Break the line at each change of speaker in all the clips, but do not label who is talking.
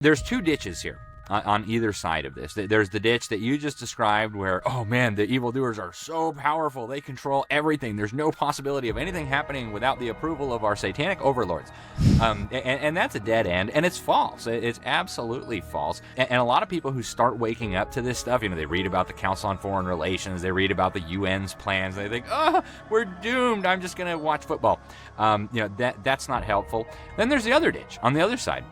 There's two ditches here on either side of this. There's the ditch that you just described where, oh man, the evildoers are so powerful. They control everything. There's no possibility of anything happening without the approval of our satanic overlords. And that's a dead end, and it's false. It's absolutely false. And a lot of people who start waking up to this stuff, they read about the Council on Foreign Relations, they read about the UN's plans, they think, oh, we're doomed. I'm just going to watch football. That's not helpful. Then there's the other ditch on the other side,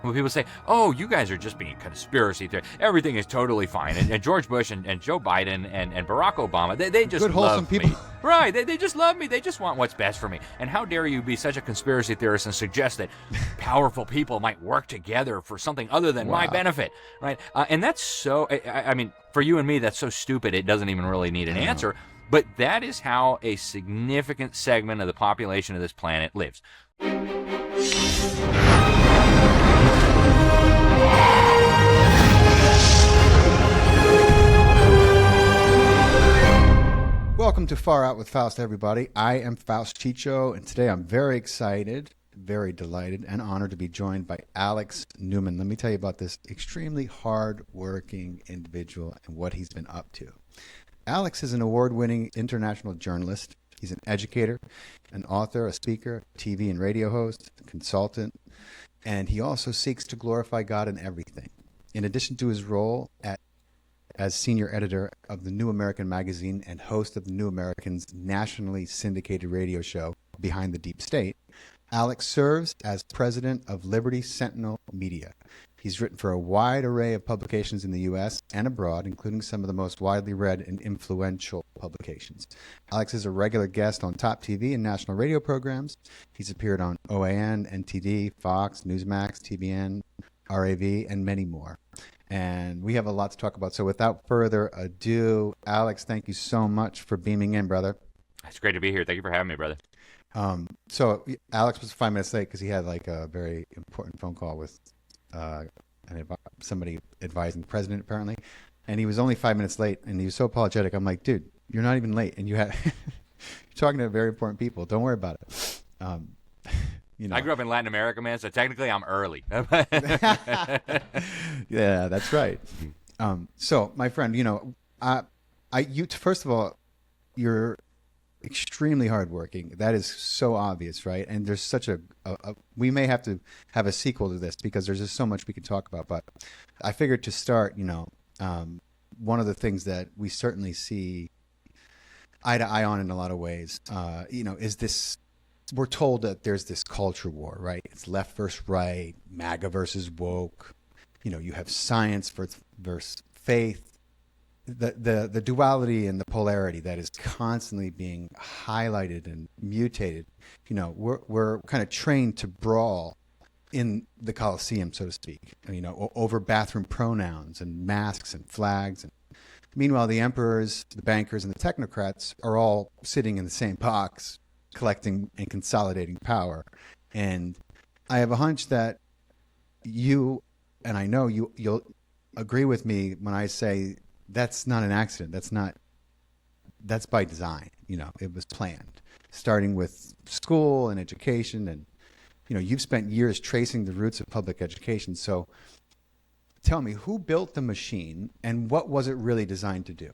when people say, oh, you guys are just being conspiracy theory. Everything is totally fine. And George Bush and Joe Biden and Barack Obama, they just
good, wholesome
love
people.
Me. Right, they just love me. They just want what's best for me. And how dare you be such a conspiracy theorist and suggest that powerful people might work together for something other than my benefit, right? And that's so, I mean, for you and me, that's so stupid it doesn't even really need an answer. But that is how a significant segment of the population of this planet lives.
Welcome to Far Out with Faust, everybody. I am Faust Chicho, and today I'm very excited, very delighted, and honored to be joined by Alex Newman. Let me tell you about this extremely hard-working individual and what he's been up to. Alex is an award-winning international journalist. He's an educator, an author, a speaker, TV and radio host, consultant, and he also seeks to glorify God in everything. In addition to his role as senior editor of the New American magazine and host of the New American's nationally syndicated radio show, Behind the Deep State, Alex serves as president of Liberty Sentinel Media. He's written for a wide array of publications in the U.S. and abroad, including some of the most widely read and influential publications. Alex is a regular guest on top TV and national radio programs. He's appeared on OAN, NTD, Fox, Newsmax, TBN, RAV, and many more. And we have a lot to talk about. So without further ado, Alex, thank you so much for beaming in, brother.
It's great to be here. Thank you for having me, brother.
So Alex was 5 minutes late because he had like a very important phone call with somebody advising the president, apparently. And he was only 5 minutes late, and he was so apologetic. I'm like, dude, you're not even late, and you're talking to very important people. Don't worry about it. I
grew up in Latin America, man, so technically I'm early.
Yeah, that's right. So, my friend, first of all, you're extremely hardworking. That is so obvious, right? And there's such we may have to have a sequel to this because there's just so much we can talk about. But I figured to start, one of the things that we certainly see eye to eye on in a lot of ways, is this. We're told that there's this culture war, right? It's left versus right, MAGA versus woke. You have science versus faith. The duality and the polarity that is constantly being highlighted and mutated. We're kind of trained to brawl in the Colosseum, so to speak. Over bathroom pronouns and masks and flags. And meanwhile, the emperors, the bankers, and the technocrats are all sitting in the same box, collecting and consolidating power. And I have a hunch that you, and I know you'll agree with me when I say that's not an accident. That's by design. It was planned, starting with school and education. And, you've spent years tracing the roots of public education. So tell me, who built the machine and what was it really designed to do?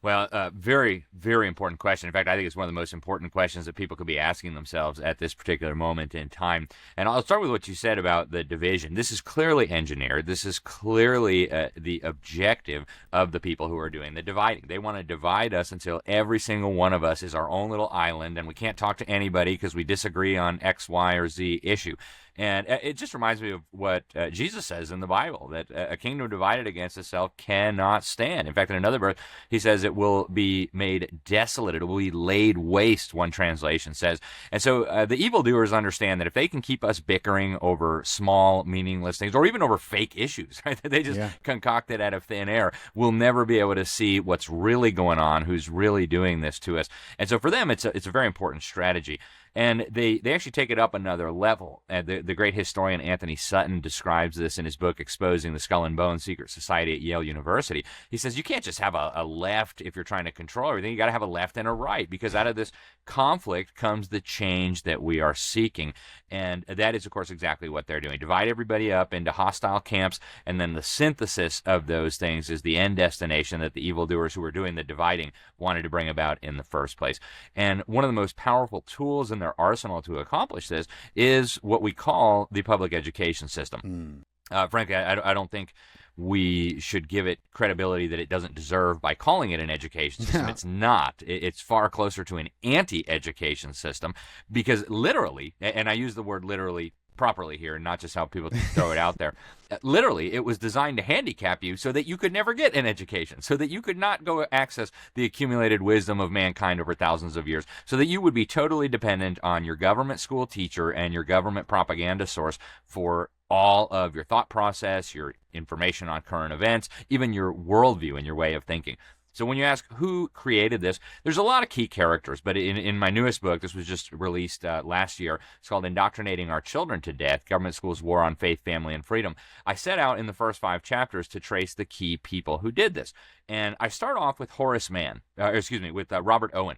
Well, very, very important question. In fact, I think it's one of the most important questions that people could be asking themselves at this particular moment in time. And I'll start with what you said about the division. This is clearly engineered. This is clearly the objective of the people who are doing the dividing. They want to divide us until every single one of us is our own little island, and we can't talk to anybody because we disagree on X, Y, or Z issue. And it just reminds me of what Jesus says in the Bible, that a kingdom divided against itself cannot stand. In fact, in another verse, he says it will be made desolate. It will be laid waste, one translation says. And so the evildoers understand that if they can keep us bickering over small, meaningless things, or even over fake issues, right, that they just concoct it out of thin air, we'll never be able to see what's really going on, who's really doing this to us. And so for them, it's a very important strategy. And they actually take it up another level. The great historian Anthony Sutton describes this in his book, Exposing the Skull and Bones Secret Society at Yale University. He says you can't just have a left if you're trying to control everything. You got to have a left and a right, because out of this conflict comes the change that we are seeking. And that is, of course, exactly what they're doing. Divide everybody up into hostile camps, and then the synthesis of those things is the end destination that the evildoers who are doing the dividing wanted to bring about in the first place. And one of the most powerful tools in their arsenal to accomplish this is what we call the public education system. Frankly, I don't think we should give it credibility that it doesn't deserve by calling it an education system. It's not. It's far closer to an anti-education system, because literally, and I use the word literally properly here, not just how people throw it out there. Literally, it was designed to handicap you so that you could never get an education, so that you could not go access the accumulated wisdom of mankind over thousands of years, so that you would be totally dependent on your government school teacher and your government propaganda source for all of your thought process, your information on current events, even your worldview and your way of thinking. So when you ask who created this, there's a lot of key characters, but in my newest book, this was just released last year, it's called Indoctrinating Our Children to Death, Government Schools' War on Faith, Family, and Freedom. I set out in the first 5 chapters to trace the key people who did this. And I start off with with Robert Owen.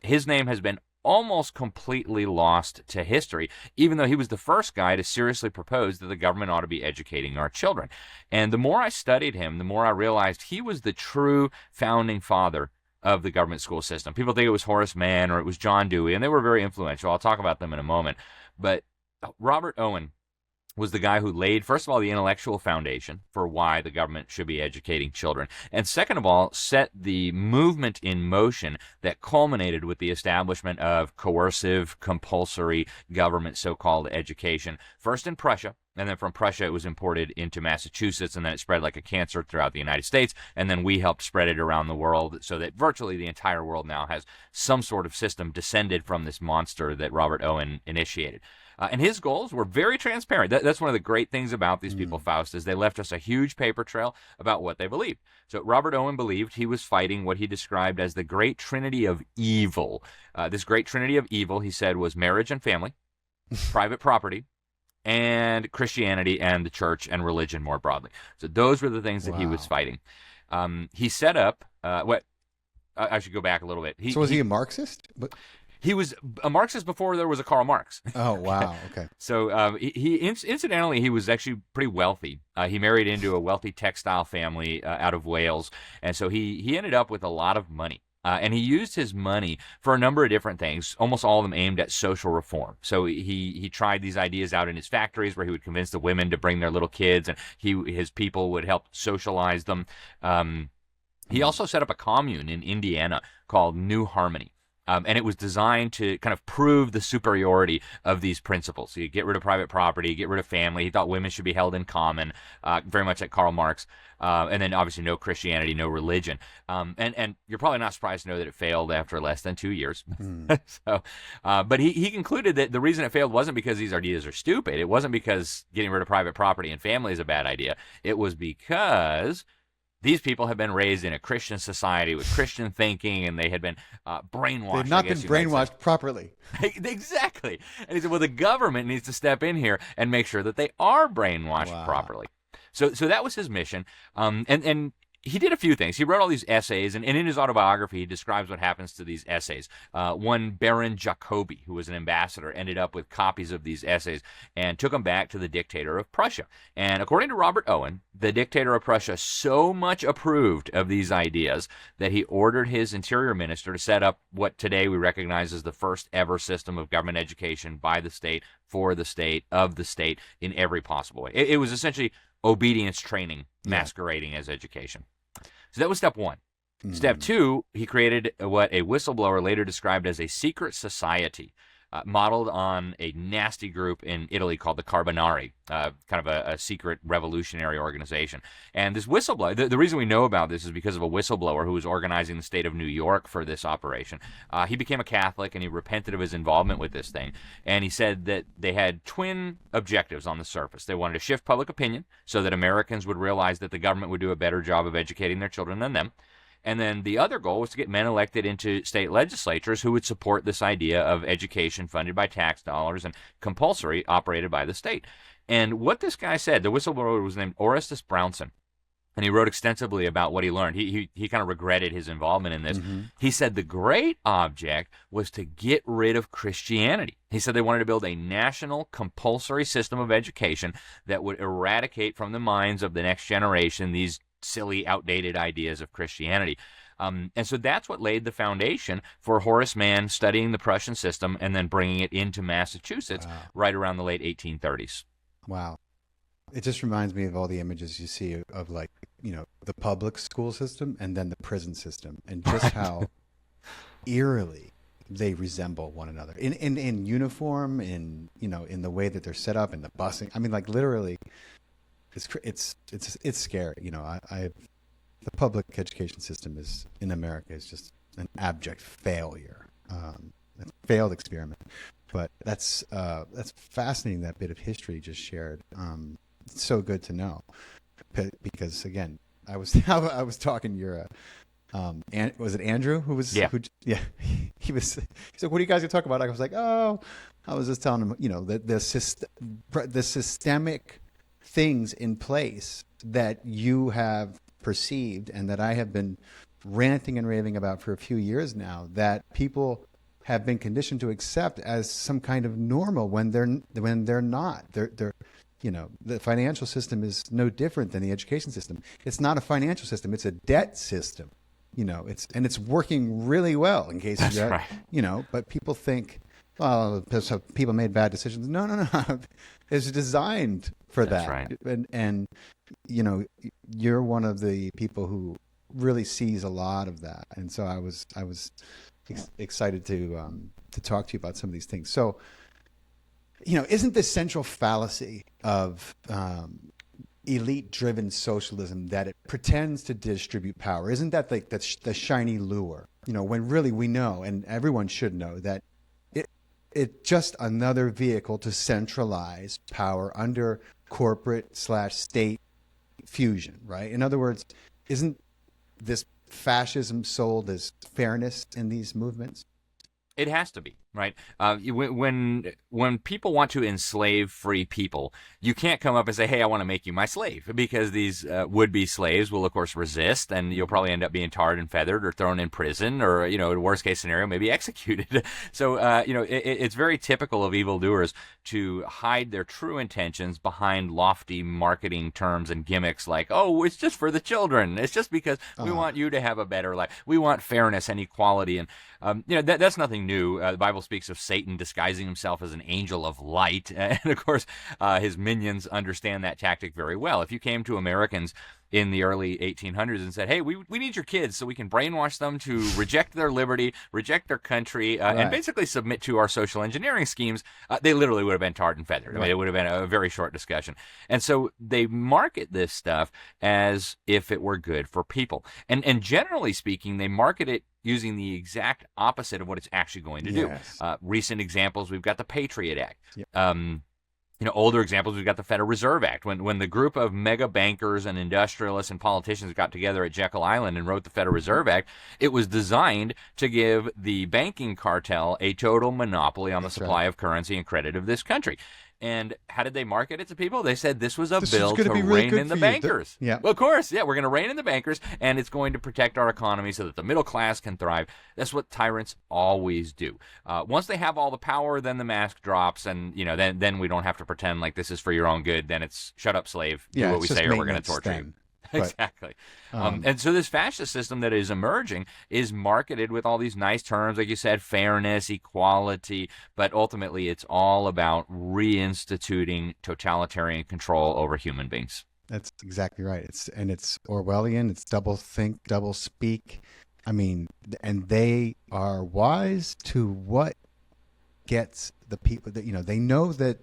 His name has been almost completely lost to history, even though he was the first guy to seriously propose that the government ought to be educating our children. And the more I studied him, the more I realized he was the true founding father of the government school system. People think it was Horace Mann or it was John Dewey, and they were very influential. I'll talk about them in a moment. But Robert Owen was the guy who laid, first of all, the intellectual foundation for why the government should be educating children, and second of all, set the movement in motion that culminated with the establishment of coercive, compulsory government so-called education, first in Prussia, and then from Prussia it was imported into Massachusetts, and then it spread like a cancer throughout the United States, and then we helped spread it around the world so that virtually the entire world now has some sort of system descended from this monster that Robert Owen initiated. And his goals were very transparent. That's one of the great things about these people, Faust, is they left us a huge paper trail about what they believed. So Robert Owen believed he was fighting what he described as the great trinity of evil. This great trinity of evil, he said, was marriage and family, private property, and Christianity and the church and religion more broadly. So those were the things that he was fighting. He set up I should go back a little bit.
So was he a Marxist?
He was a Marxist before there was a Karl Marx.
Oh, wow. Okay.
So incidentally, he was actually pretty wealthy. He married into a wealthy textile family out of Wales. And so he ended up with a lot of money. And he used his money for a number of different things, almost all of them aimed at social reform. So he tried these ideas out in his factories where he would convince the women to bring their little kids, and his people would help socialize them. He also set up a commune in Indiana called New Harmony. And it was designed to kind of prove the superiority of these principles. So you get rid of private property, get rid of family. He thought women should be held in common, very much like Karl Marx. And then obviously no Christianity, no religion. And you're probably not surprised to know that it failed after less than 2 years. But he concluded that the reason it failed wasn't because these ideas are stupid. It wasn't because getting rid of private property and family is a bad idea. It was because these people had been raised in a Christian society with Christian thinking, and they had been brainwashed.
They've not been brainwashed properly.
Exactly. And he said, well, the government needs to step in here and make sure that they are brainwashed properly. So that was his mission. And he did a few things. He wrote all these essays, and in his autobiography, he describes what happens to these essays. One Baron Jacobi, who was an ambassador, ended up with copies of these essays and took them back to the dictator of Prussia. And according to Robert Owen, the dictator of Prussia so much approved of these ideas that he ordered his interior minister to set up what today we recognize as the first ever system of government education by the state, for the state, of the state, in every possible way. It was essentially obedience training masquerading as education. So that was step one. Step two, he created what a whistleblower later described as a secret society, modeled on a nasty group in Italy called the Carbonari, kind of a secret revolutionary organization. And this whistleblower, the reason we know about this is because of a whistleblower who was organizing the state of New York for this operation. He became a Catholic, and he repented of his involvement with this thing. And he said that they had twin objectives on the surface. They wanted to shift public opinion so that Americans would realize that the government would do a better job of educating their children than them. And then the other goal was to get men elected into state legislatures who would support this idea of education funded by tax dollars and compulsory, operated by the state. And what this guy said, the whistleblower was named Orestes Brownson. and he wrote extensively about what he learned. He kind of regretted his involvement in this.
Mm-hmm.
He said the great object was to get rid of Christianity. He said they wanted to build a national compulsory system of education that would eradicate from the minds of the next generation these silly, outdated ideas of Christianity. And so that's what laid the foundation for Horace Mann studying the Prussian system and then bringing it into Massachusetts right around the late 1830s.
Wow. It just reminds me of all the images you see of like, the public school system and then the prison system, and just how eerily they resemble one another in uniform, in the way that they're set up, in the busing. I mean, like literally, it's scary. The public education system in America is just an abject failure, a failed experiment. But that's fascinating, that bit of history you just shared. It's so good to know, because again, I was talking to your was it Andrew who was he was, he's like, what are you guys gonna talk about? I was like, I was just telling him, the systemic things in place that you have perceived and that I have been ranting and raving about for a few years now, that people have been conditioned to accept as some kind of normal when they're not. They're the financial system is no different than the education system. It's not a financial system; it's a debt system. It's working really well. In case
That's right.
But people think, well, so people made bad decisions. No. It's designed for
That's
that.
right.
And you're one of the people who really sees a lot of that. And so I was excited to talk to you about some of these things. So, isn't the central fallacy of elite-driven socialism that it pretends to distribute power? Isn't that like the shiny lure? When really we know, and everyone should know, that it's just another vehicle to centralize power under corporate/state fusion, right? In other words, isn't this fascism sold as fairness in these movements?
It has to be, right? When people want to enslave free people, you can't come up and say, hey, I want to make you my slave, because these would-be slaves will, of course, resist, and you'll probably end up being tarred and feathered or thrown in prison or, in worst-case scenario, maybe executed. So, it's very typical of evildoers to hide their true intentions behind lofty marketing terms and gimmicks like, oh, it's just for the children. It's just because we want you to have a better life. We want fairness and equality. And, that's nothing new. The Bible speaks of Satan disguising himself as an angel of light. And, of course, his minions understand that tactic very well. If you came to Americans in the early 1800s and said, hey, we need your kids so we can brainwash them to reject their liberty, reject their country, and basically submit to our social engineering schemes, they literally would have been tarred and feathered. I mean, it would have been a very short discussion. And so they market this stuff as if it were good for people. And generally speaking, they market it using the exact opposite of what it's actually going to do. Recent examples, we've got the Patriot Act. Yep. Older examples, we've got the Federal Reserve Act. When the group of mega bankers and industrialists and politicians got together at Jekyll Island and wrote the Federal Reserve Act, it was designed to give the banking cartel a total monopoly on the supply of currency and credit of this country. And how did they market it to people? They said this was a bill to rein in the bankers.
Yeah.
Well, of course, we're going to rein in the bankers, and it's going to protect our economy so that the middle class can thrive. That's what tyrants always do. Once they have all the power, then the mask drops, and then we don't have to pretend like this is for your own good. Then it's shut up, slave, do what we say, or we're going to torture you. Exactly. And so this fascist system that is emerging is marketed with all these nice terms, like you said, fairness, equality, but ultimately it's all about reinstituting totalitarian control over human beings.
That's exactly right. It's Orwellian. It's double think, double speak. I mean, and they are wise to what gets the people that, they know that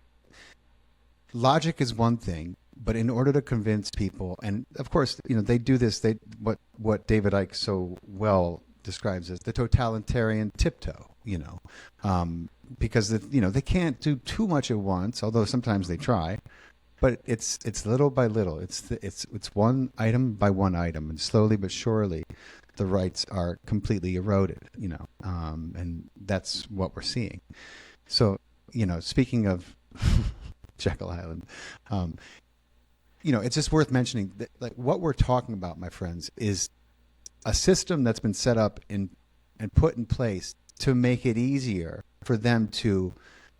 logic is one thing. But in order to convince people, and of course, they do this. What David Icke so well describes as the totalitarian tiptoe. Because they can't do too much at once. Although sometimes they try, but it's little by little. It's one item by one item, and slowly but surely, the rights are completely eroded. And that's what we're seeing. So speaking of Jekyll Island. it's just worth mentioning that, like, what we're talking about, my friends, is a system that's been set up and put in place to make it easier for them to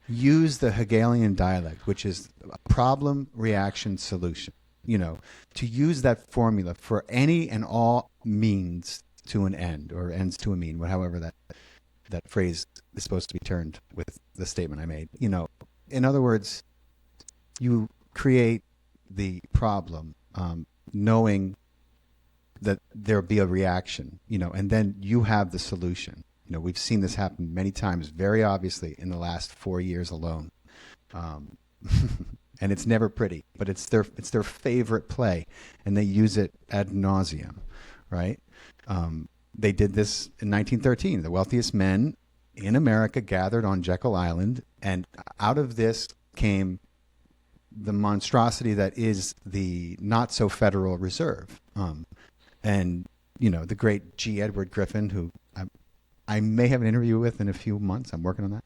use the Hegelian dialect, which is a problem, reaction, solution. To use that formula for any and all means to an end, or ends to a mean, however that phrase is supposed to be turned with the statement I made. In other words, you create the problem, knowing that there'll be a reaction, and then you have the solution. We've seen this happen many times, very obviously, in the last 4 years alone. And it's never pretty, but it's their favorite play, and they use it ad nauseum, right? They did this in 1913. The wealthiest men in America gathered on Jekyll Island, and out of this came the monstrosity that is the not-so-Federal Reserve. And, the great G. Edward Griffin, who I may have an interview with in a few months. I'm working on that.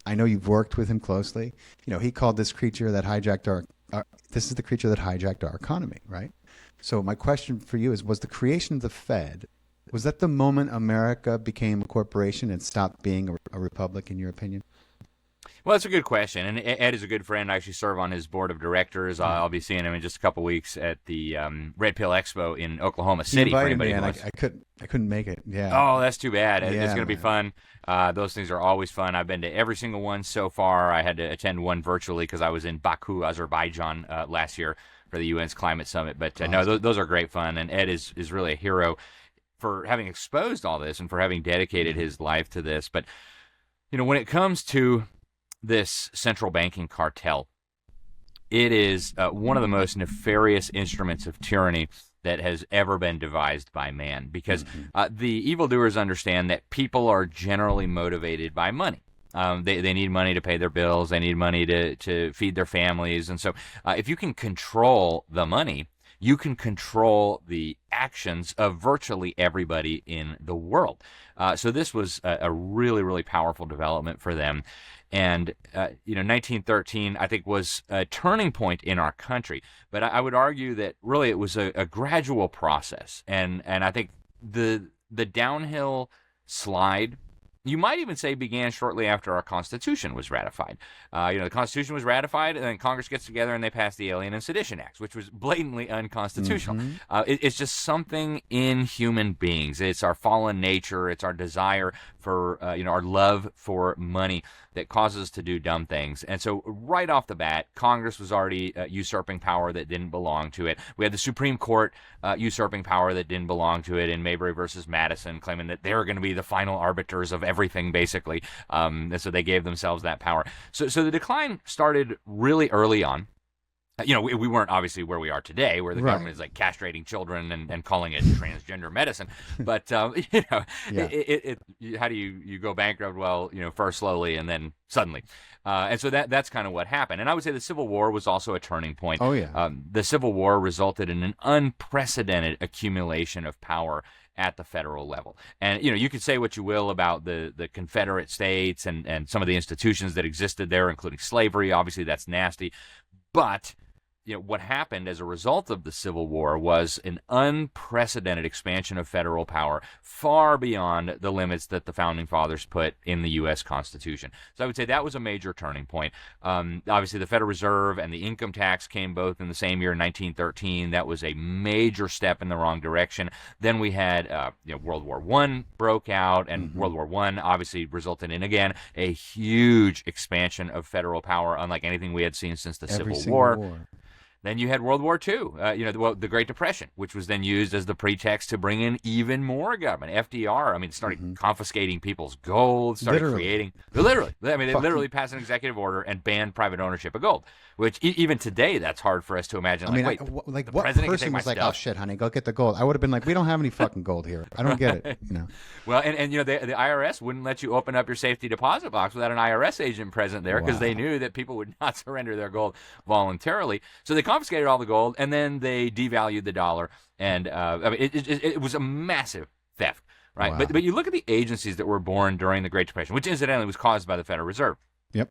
I know you've worked with him closely. He called this creature that hijacked this is the creature that hijacked our economy, right? So my question for you is, was the creation of the Fed, was that the moment America became a corporation and stopped being a republic, in your opinion?
Well, that's a good question, and Ed is a good friend. I actually serve on his board of directors. I'll be seeing him in just a couple weeks at the Red Pill Expo in Oklahoma City.
He invited me, and I couldn't make it. Yeah.
Oh, that's too bad.
Yeah,
it's going to be fun. Those things are always fun. I've been to every single one so far. I had to attend one virtually because I was in Baku, Azerbaijan last year for the UN's Climate Summit. But
awesome.
No, those are great fun, and Ed is really a hero for having exposed all this and for having dedicated his life to this. But, when it comes to this central banking cartel, it is one of the most nefarious instruments of tyranny that has ever been devised by man, because the evildoers understand that people are generally motivated by money. They need money to pay their bills. They need money to feed their families. And so if you can control the money, you can control the actions of virtually everybody in the world. So this was a really, really powerful development for them. And, 1913, I think, was a turning point in our country. But I would argue that really it was a gradual process. And I think the downhill slide, you might even say, began shortly after our Constitution was ratified. The Constitution was ratified, and then Congress gets together and they pass the Alien and Sedition Acts, which was blatantly unconstitutional. It's just something in human beings. It's our fallen nature. It's our desire for, our love for money that causes us to do dumb things. And so right off the bat, Congress was already usurping power that didn't belong to it. We had the Supreme Court usurping power that didn't belong to it in Mayberry versus Madison, claiming that they were going to be the final arbiters of everything, basically. And so they gave themselves that power. So the decline started really early on. We weren't obviously where we are today, where the government is like castrating children and calling it transgender medicine. But how do you go bankrupt? Well, first slowly and then suddenly. And so that's kind of what happened. And I would say the Civil War was also a turning point.
Oh, yeah.
The Civil War resulted in an unprecedented accumulation of power at the federal level. And, you could say what you will about the Confederate States and some of the institutions that existed there, including slavery. Obviously, that's nasty. But what happened as a result of the Civil War was an unprecedented expansion of federal power far beyond the limits that the Founding Fathers put in the U.S. Constitution. So I would say that was a major turning point. Obviously, the Federal Reserve and the income tax came both in the same year, 1913. That was a major step in the wrong direction. Then we had World War I broke out, and World War I obviously resulted in, again, a huge expansion of federal power, unlike anything we had seen since the Civil War. Then you had World War II, the Great Depression, which was then used as the pretext to bring in even more government. FDR, started confiscating people's gold, started creating... Literally. They literally passed an executive order and banned private ownership of gold, which even today, that's hard for us to imagine.
What person was like, oh, shit, honey, go get the gold? I would have been like, we don't have any fucking gold here. I don't get it.
Well, and the IRS wouldn't let you open up your safety deposit box without an IRS agent present there because they knew that people would not surrender their gold voluntarily. So they confiscated all the gold, and then they devalued the dollar, and it was a massive theft, right?
Wow.
But you look at the agencies that were born during the Great Depression, which incidentally was caused by the Federal Reserve.
Yep.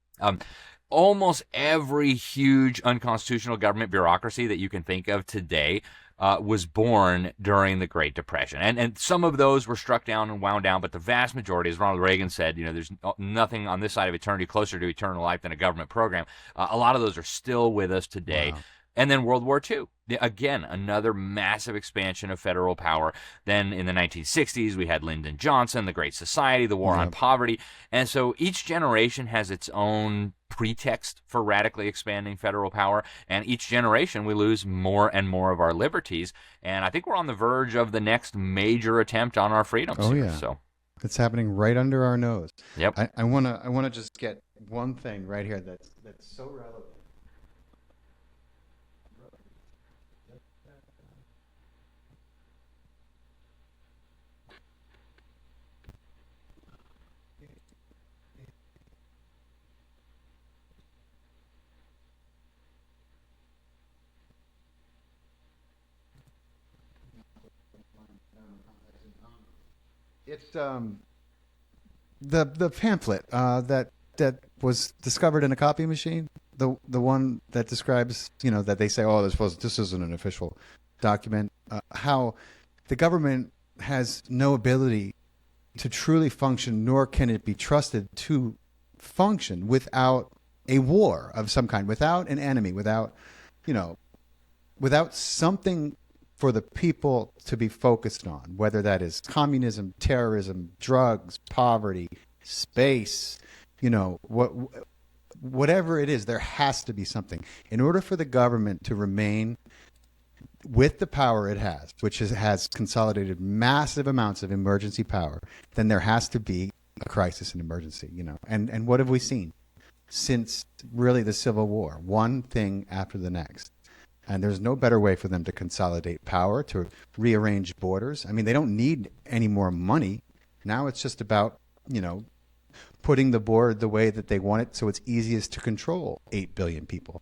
almost every huge unconstitutional government bureaucracy that you can think of today was born during the Great Depression. And some of those were struck down and wound down, but the vast majority, as Ronald Reagan said, there's nothing on this side of eternity closer to eternal life than a government program. A lot of those are still with us today.
Wow.
And then World War II. Again, another massive expansion of federal power. Then in the 1960s, we had Lyndon Johnson, the Great Society, the War on Poverty. And so each generation has its own pretext for radically expanding federal power. And each generation, we lose more and more of our liberties. And I think we're on the verge of the next major attempt on our freedoms.
Oh, yeah.
So
It's happening right under our nose.
Yep.
I wanna just get one thing right here that's so relevant. It's the pamphlet that was discovered in a copy machine. The one that describes, that they say, oh, this isn't an official document. How the government has no ability to truly function, nor can it be trusted to function without a war of some kind, without an enemy, without something for the people to be focused on, whether that is communism, terrorism, drugs, poverty, space, whatever it is, there has to be something. In order for the government to remain with the power it has, which has consolidated massive amounts of emergency power, then there has to be a crisis and emergency, And what have we seen since really the Civil War? One thing after the next. And there's no better way for them to consolidate power, to rearrange borders. I mean, they don't need any more money. Now it's just about, putting the board the way that they want it so it's easiest to control 8 billion people.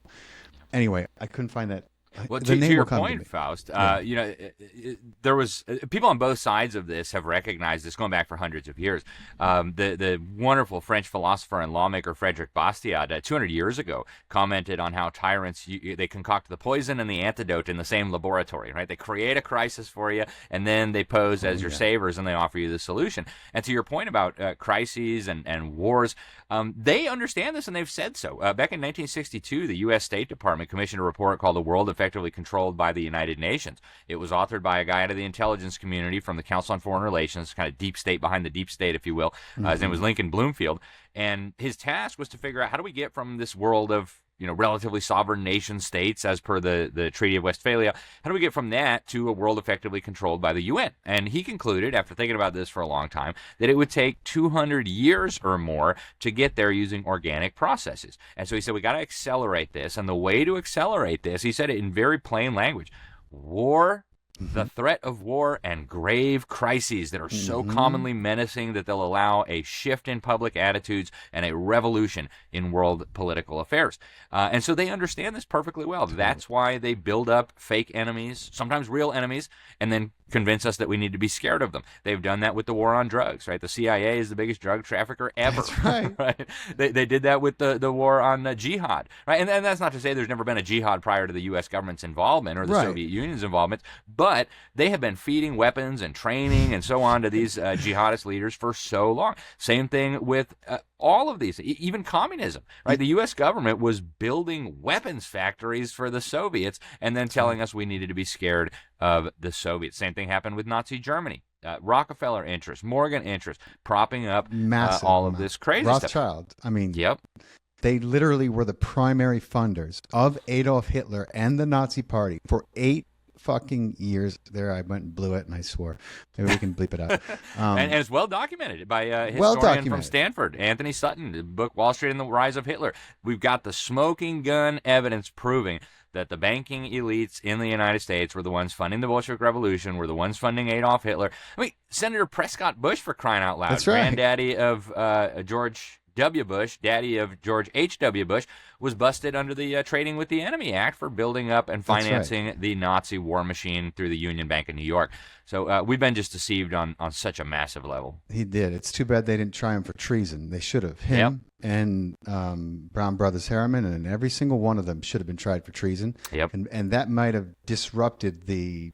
Anyway, I couldn't find that.
Well, to your point, Faust, there was people on both sides of this have recognized this going back for hundreds of years. The wonderful French philosopher and lawmaker Frederick Bastiat 200 years ago commented on how tyrants, they concoct the poison and the antidote in the same laboratory, right? They create a crisis for you, and then they pose as your savers, and they offer you the solution. And to your point about crises and wars, they understand this, and they've said so. Back in 1962, the U.S. State Department commissioned a report called The World Effectively Controlled by the United Nations. It was authored by a guy out of the intelligence community from the Council on Foreign Relations, kind of deep state behind the deep state, if you will. His name was Lincoln Bloomfield. And his task was to figure out, how do we get from this world of relatively sovereign nation states as per the Treaty of Westphalia, how do we get from that to a world effectively controlled by the UN? And he concluded, after thinking about this for a long time, that it would take 200 years or more to get there using organic processes. And so he said, we got to accelerate this. And the way to accelerate this, he said it in very plain language: war, the threat of war, and grave crises that are so commonly menacing that they'll allow a shift in public attitudes and a revolution in world political affairs. And so they understand this perfectly well. That's why they build up fake enemies, sometimes real enemies, and then convince us that we need to be scared of them. They've done that with the war on drugs, right? The CIA is the biggest drug trafficker ever.
That's right.
Right? They did that with the war on jihad, right? And that's not to say there's never been a jihad prior to the U.S. government's involvement or the Soviet Union's involvement, but they have been feeding weapons and training and so on to these jihadist leaders for so long. Same thing with all of these, even communism, right? The U.S. government was building weapons factories for the Soviets and then telling us we needed to be scared of the Soviets. Same thing happened with Nazi Germany. Rockefeller interest, Morgan interest, propping up all of this crazy stuff.
Rothschild. I mean,
yep.
They literally were the primary funders of Adolf Hitler and the Nazi Party for 8 fucking years. There, I went and blew it, and I swore. Maybe we can bleep it out.
And it's well documented by a historian from Stanford, Anthony Sutton, the book Wall Street and the Rise of Hitler. We've got the smoking gun evidence proving that the banking elites in the United States were the ones funding the Bolshevik Revolution, were the ones funding Adolf Hitler. I mean, Senator Prescott Bush, for crying out loud.
That's right.
Granddaddy of George W. Bush, daddy of George H.W. Bush, was busted under the Trading with the Enemy Act for building up and financing the Nazi war machine through the Union Bank of New York. So we've been just deceived on such a massive level.
He did. It's too bad they didn't try him for treason. They should have. Him and Brown Brothers Harriman, and every single one of them should have been tried for treason.
Yep.
And that might have disrupted the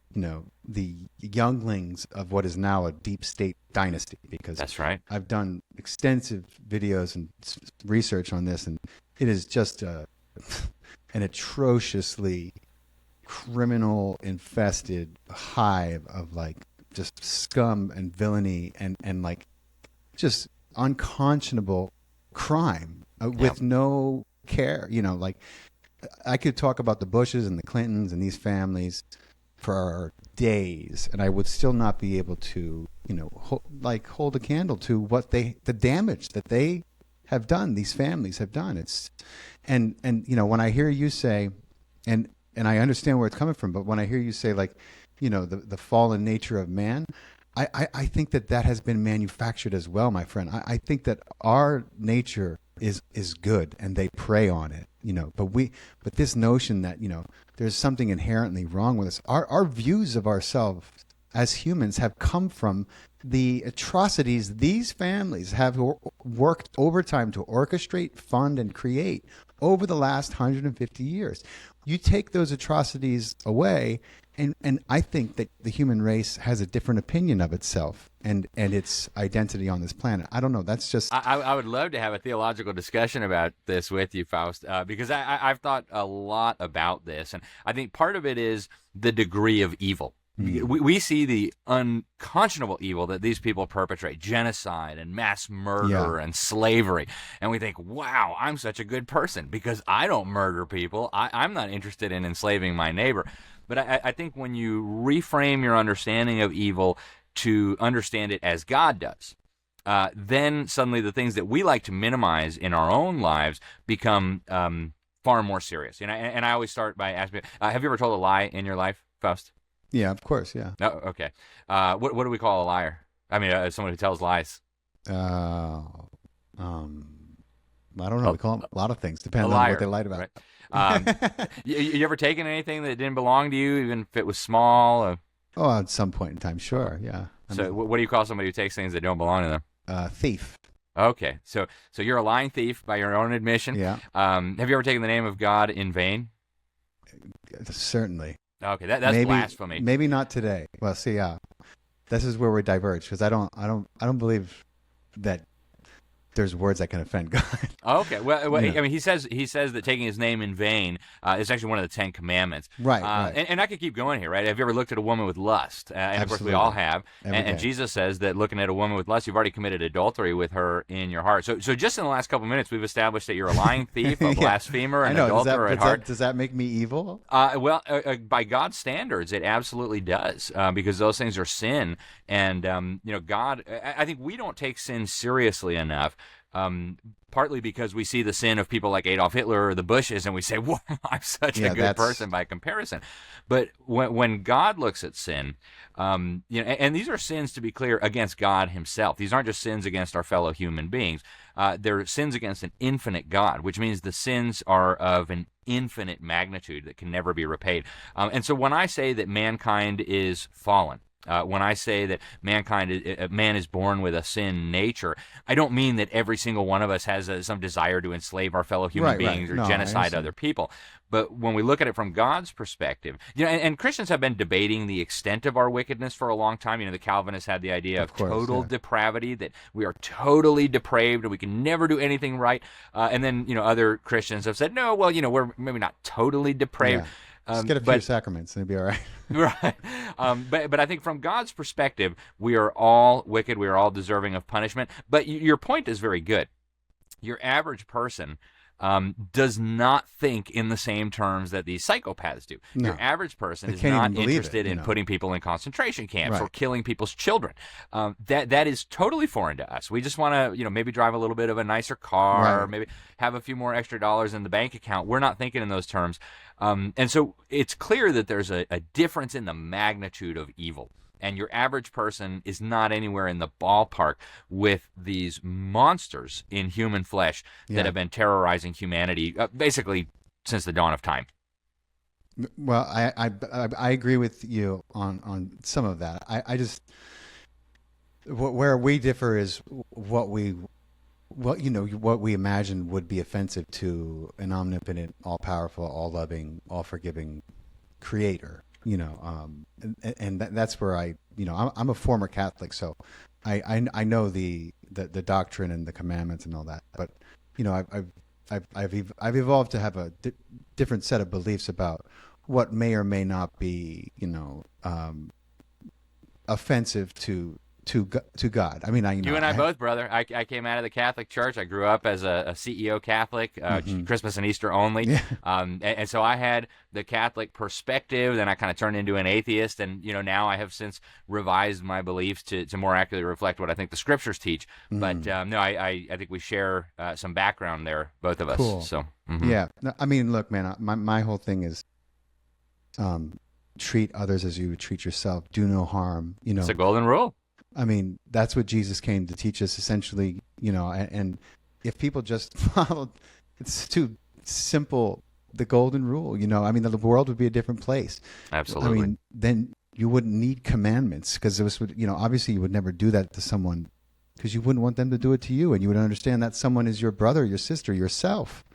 younglings of what is now a deep state dynasty. Because
that's right.
I've done extensive videos and research on this, and it is just an atrociously criminal infested hive of like just scum and villainy and like just unconscionable crime with no care. Like I could talk about the Bushes and the Clintons and these families for days, and I would still not be able to hold a candle to what the damage that they have done, these families have done. It's and when I hear you say, and I understand where it's coming from, but when I hear you say the fallen nature of man, I think that has been manufactured as well, my friend. I think that our nature is good and they prey on it, but this notion that, there's something inherently wrong with us. Our views of ourselves as humans have come from the atrocities these families have worked overtime to orchestrate, fund, and create over the last 150 years. You take those atrocities away, and I think that the human race has a different opinion of itself and its identity on this planet. I don't know. That's just...
I would love to have a theological discussion about this with you, Faust, because I've thought a lot about this, and I think part of it is the degree of evil. We see the unconscionable evil that these people perpetrate, genocide and mass murder and slavery. And we think, wow, I'm such a good person because I don't murder people. I'm not interested in enslaving my neighbor. But I think when you reframe your understanding of evil to understand it as God does, then suddenly the things that we like to minimize in our own lives become far more serious. And I always start by asking, have you ever told a lie in your life, Faust?
Yeah, of course, yeah.
Oh, okay. What do we call a liar? I mean, someone who tells lies.
I don't know. We call them a lot of things, depending on what they lied about.
Right. You ever taken anything that didn't belong to you, even if it was small?
Oh, at some point in time, sure, yeah.
So what do you call somebody who takes things that don't belong to them?
Thief.
Okay, so you're a lying thief by your own admission.
Yeah.
Have you ever taken the name of God in vain?
Certainly.
Okay, that's blasphemy.
Maybe not today. Well, see, this is where we diverge because I don't believe that there's words that can offend God.
Okay, well, I mean, he says that taking his name in vain is actually one of the 10 Commandments.
Right.
And I could keep going here, right? Have you ever looked at a woman with lust? And of course, we all have. And Jesus says that looking at a woman with lust, you've already committed adultery with her in your heart. So just in the last couple of minutes, we've established that you're a lying thief, a blasphemer, an adulterer at heart.
Does that make me evil?
Well, by God's standards, it absolutely does, because those things are sin. And God, I think we don't take sin seriously enough. Partly because we see the sin of people like Adolf Hitler or the Bushes, and we say, "Wow, I'm such a good person by comparison." But when God looks at sin, and these are sins, to be clear, against God Himself. These aren't just sins against our fellow human beings. They're sins against an infinite God, which means the sins are of an infinite magnitude that can never be repaid. And so when I say that mankind is fallen, when I say that man is born with a sin nature, I don't mean that every single one of us has some desire to enslave our fellow human beings or genocide other people. But when we look at it from God's perspective, and Christians have been debating the extent of our wickedness for a long time. The Calvinists had the idea of total depravity, that we are totally depraved and we can never do anything right. And then, other Christians have said, no, well, we're maybe not totally depraved.
Yeah. Just get a few sacraments and it'll be all right.
Right. But I think from God's perspective, we are all wicked. We are all deserving of punishment. But your point is very good. Your average person does not think in the same terms that these psychopaths do.
No.
Your average person is not interested in putting people in concentration camps or killing people's children. That is totally foreign to us. We just want to, maybe drive a little bit of a nicer car, or maybe have a few more extra dollars in the bank account. We're not thinking in those terms. And so it's clear that there's a difference in the magnitude of evil. And your average person is not anywhere in the ballpark with these monsters in human flesh that have been terrorizing humanity basically since the dawn of time.
Well, I agree with you on some of that. I just where we differ is what we imagine would be offensive to an omnipotent, all-powerful, all-loving, all-forgiving creator. And that's where I'm a former Catholic, so I know the doctrine and the commandments and all that. But I've evolved to have a different set of beliefs about what may or may not be offensive to God. I mean,
you and I both, brother. I came out of the Catholic Church. I grew up as a CEO Catholic, Christmas and Easter only.
Yeah.
And so I had the Catholic perspective. Then I kind of turned into an atheist. And, now I have since revised my beliefs to more accurately reflect what I think the scriptures teach. But no, I think we share some background there, both of us.
Cool.
So,
Yeah. No, I mean, look, man, my whole thing is treat others as you would treat yourself. Do no harm.
It's a golden rule.
I mean, that's what Jesus came to teach us, essentially, and if people just followed, it's too simple, the golden rule, I mean, the world would be a different place.
Absolutely.
I mean, then you wouldn't need commandments because it was, obviously you would never do that to someone because you wouldn't want them to do it to you. And you would understand that someone is your brother, your sister, yourself.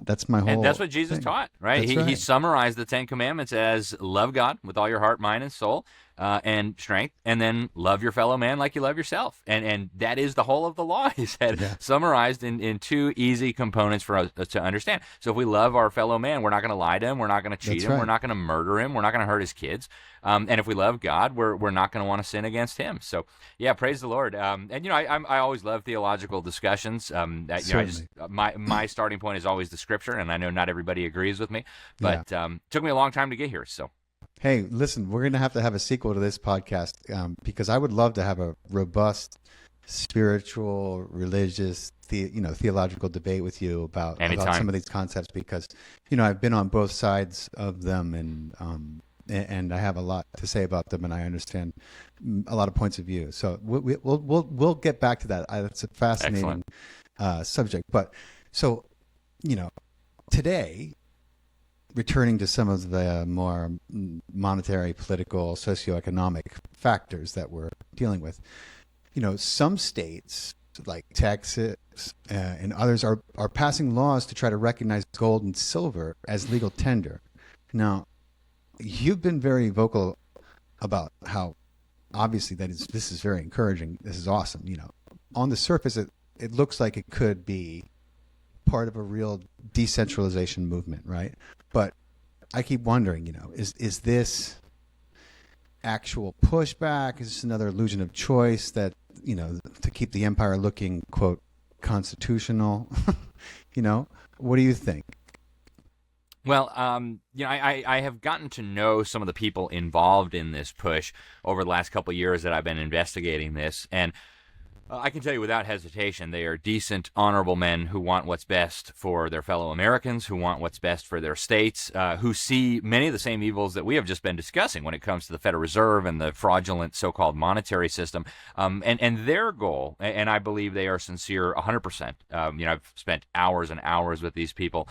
That's my whole
And that's what Jesus
thing.
taught, right? He summarized the Ten Commandments as love God with all your heart, mind, and soul, and strength, and then love your fellow man like you love yourself. And that is the whole of the law, he said, summarized in two easy components for us to understand. So if we love our fellow man, we're not going to lie to him, we're not going to cheat him, we're not going to murder him, we're not going to hurt his kids. And if we love God, we're not going to want to sin against him. So, yeah, praise the Lord. And I always love theological discussions. My starting point is always the Scripture, and I know not everybody agrees with me, but took me a long time to get here. So,
hey, listen, we're going to have a sequel to this podcast because I would love to have a robust, spiritual, religious, theological debate with you about some of these concepts because I've been on both sides of them and I have a lot to say about them, and I understand a lot of points of view. So we'll get back to that. It's a fascinating subject. But so today, returning to some of the more monetary, political, socioeconomic factors that we're dealing with, some states like Texas and others are passing laws to try to recognize gold and silver as legal tender. Now, you've been very vocal about how obviously this is very encouraging. This is awesome. On the surface, it looks like it could be part of a real decentralization movement, right? But I keep wondering, is this actual pushback? Is this another illusion of choice that, to keep the empire looking, quote, constitutional? What do you think?
Well, I have gotten to know some of the people involved in this push over the last couple of years that I've been investigating this, and I can tell you without hesitation, they are decent, honorable men who want what's best for their fellow Americans, who want what's best for their states, who see many of the same evils that we have just been discussing when it comes to the Federal Reserve and the fraudulent so-called monetary system. And their goal, and I believe they are sincere 100%, I've spent hours and hours with these people,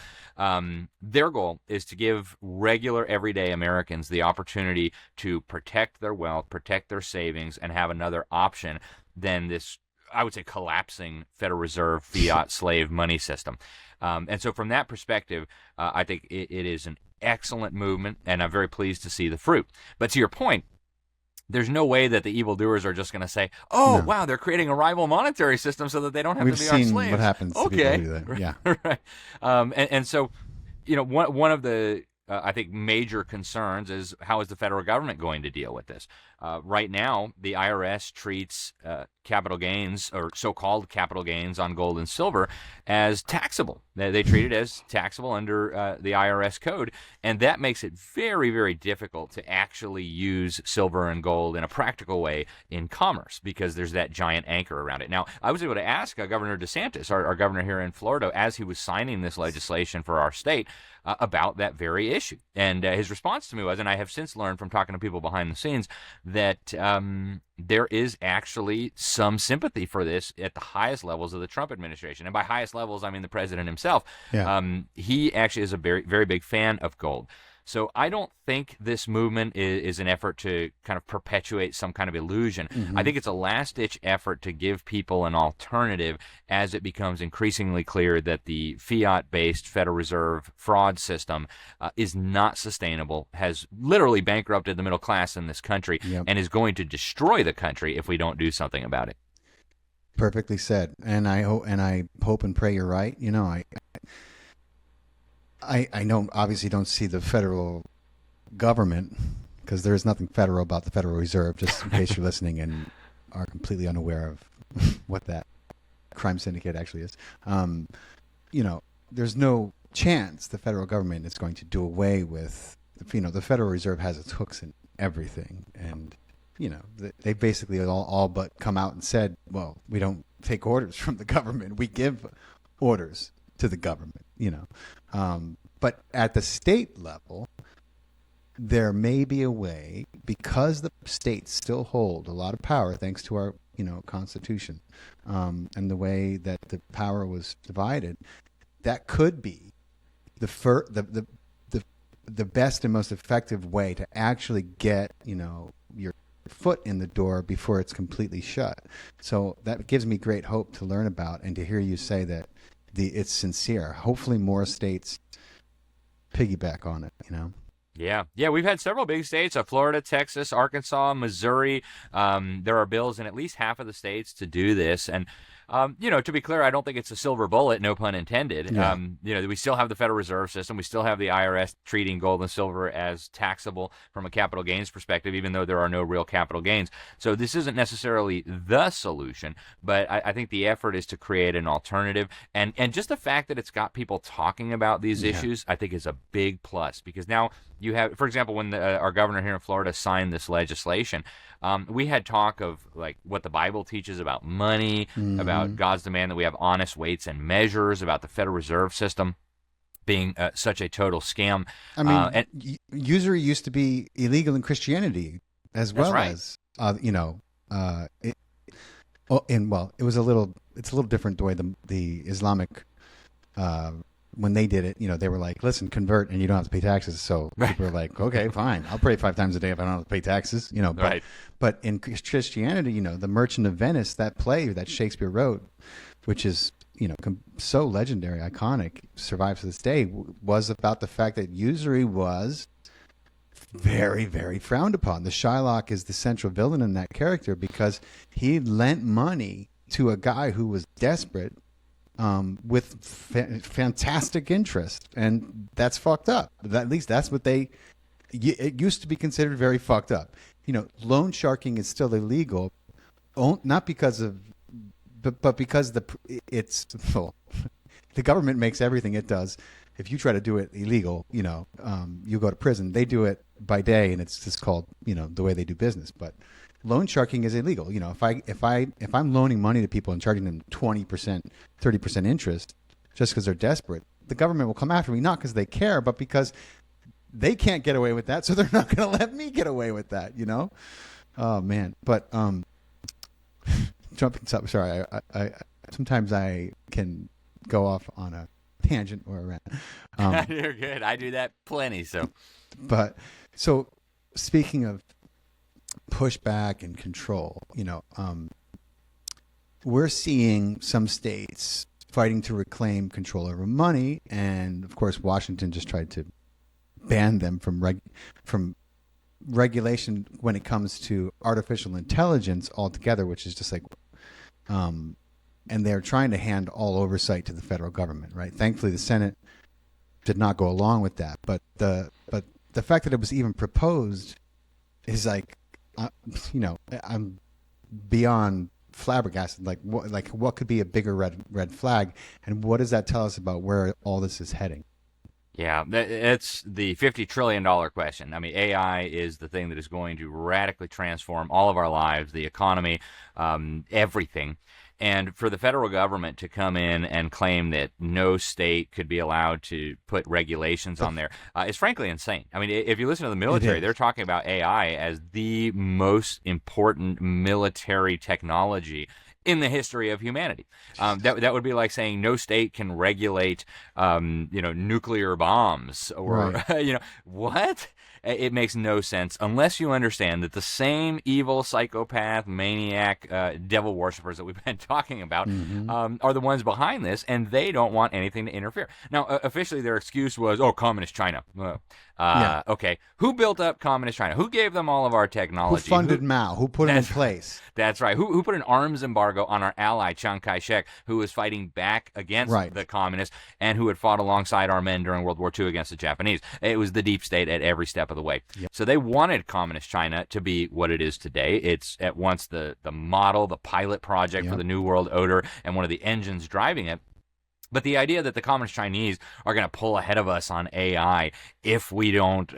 their goal is to give regular, everyday Americans the opportunity to protect their wealth, protect their savings, and have another option than this, I would say, collapsing Federal Reserve fiat slave money system. And so from that perspective, I think it is an excellent movement, and I'm very pleased to see the fruit. But to your point, there's no way that the evildoers are just going to say, wow, they're creating a rival monetary system so that they don't have to be our slaves.
We've seen what happens to people who do that. Yeah.
Right. And so, one of the I think major concerns is how is the federal government going to deal with this? Right now, the IRS treats capital gains or so-called capital gains on gold and silver as taxable. They treat it as taxable under the IRS code, and that makes it very, very difficult to actually use silver and gold in a practical way in commerce because there's that giant anchor around it. Now, I was able to ask Governor DeSantis, our governor here in Florida, as he was signing this legislation for our state, about that very issue. And his response to me was, and I have since learned from talking to people behind the scenes, that there is actually some sympathy for this at the highest levels of the Trump administration. And by highest levels, I mean the president himself.
Yeah.
He actually is a very, very big fan of gold. So I don't think this movement is an effort to kind of perpetuate some kind of illusion. I think it's a last-ditch effort to give people an alternative as it becomes increasingly clear that the fiat-based Federal Reserve fraud system is not sustainable, has literally bankrupted the middle class in this country, and is going to destroy the country if we don't do something about it.
Perfectly said. And I hope and pray you're right. You know, I know obviously don't see the federal government, because there is nothing federal about the Federal Reserve, just in case you're listening and are completely unaware of what that crime syndicate actually is. You know, there's no chance the federal government is going to do away with, you know, the Federal Reserve has its hooks in everything. And, you know, they basically all but come out and said, well, we don't take orders from the government. We give orders to the government, you know. But at the state level, there may be a way, because the states still hold a lot of power thanks to our, you know, Constitution, and the way that the power was divided, that could be the best and most effective way to actually get, you know, your foot in the door before it's completely shut. So that gives me great hope to learn about, and to hear you say that it's sincere. Hopefully more states piggyback on it, you know?
Yeah, we've had several big states, Florida, Texas, Arkansas, Missouri. There are bills in at least half of the states to do this. And, you know, to be clear, I don't think it's a silver bullet, no pun intended.
Yeah.
You know, we still have the Federal Reserve System. We still have the IRS treating gold and silver as taxable from a capital gains perspective, even though there are no real capital gains. So this isn't necessarily the solution, but I think the effort is to create an alternative. And just the fact that it's got people talking about these issues, I think is a big plus, because now you have, for example, when our governor here in Florida signed this legislation, we had talk of like what the Bible teaches about money, about God's demand that we have honest weights and measures, about the Federal Reserve System being such a total scam.
I mean, usury used to be illegal in Christianity as well as, you know, it was a little different the way the Islamic, when they did it, you know, they were like, listen, convert and you don't have to pay taxes. So people were like, okay, fine. I'll pray 5 times a day if I don't have to pay taxes, you know. But in Christianity, you know, the Merchant of Venice, that play that Shakespeare wrote, which is, you know, so legendary, iconic, survives to this day, was about the fact that usury was very, very frowned upon. The Shylock is the central villain in that character because he lent money to a guy who was desperate, with fantastic interest, and that's fucked up. At least that's what it used to be considered very fucked up. You know, loan sharking is still illegal, not because of, but because the government makes everything it does. If you try to do it illegal, you know, you go to prison. They do it by day, and it's just called, you know, the way they do business. But loan sharking is illegal. You know, if I'm loaning money to people and charging them 20%, 30% interest just because they're desperate, the government will come after me, not because they care, but because they can't get away with that, so they're not going to let me get away with that, you know? Oh, man. But jumping up, sorry, I sometimes I can go off on a tangent or a rant.
You're good. I do that plenty, so.
But, so, speaking of pushback and control, you know, we're seeing some states fighting to reclaim control over money, and of course Washington just tried to ban them from regulation when it comes to artificial intelligence altogether, which is just like, and they're trying to hand all oversight to the federal government, right? Thankfully the Senate did not go along with that, but the fact that it was even proposed is like, you know, I'm beyond flabbergasted. Like what could be a bigger red flag, and what does that tell us about where all this is heading?
Yeah, it's the $50 trillion question. I mean, AI is the thing that is going to radically transform all of our lives, the economy, everything. And for the federal government to come in and claim that no state could be allowed to put regulations on there is frankly insane. I mean, if you listen to the military, they're talking about AI as the most important military technology in the history of humanity. That would be like saying no state can regulate, nuclear bombs or,
Right.
What? It makes no sense unless you understand that the same evil, psychopath, maniac, devil worshippers that we've been talking about are the ones behind this, and they don't want anything to interfere. Now, officially, their excuse was, communist China. Okay. Who built up communist China? Who gave them all of our technology?
Who funded Mao? Who put him in place?
That's right. Who put an arms embargo on our ally, Chiang Kai-shek, who was fighting back against the communists and who had fought alongside our men during World War II against the Japanese? It was the deep state at every step of the way. Yep. So they wanted communist China to be what it is today. It's at once the model, the pilot project for the New World Order, and one of the engines driving it. But the idea that the communist Chinese are going to pull ahead of us on AI if we don't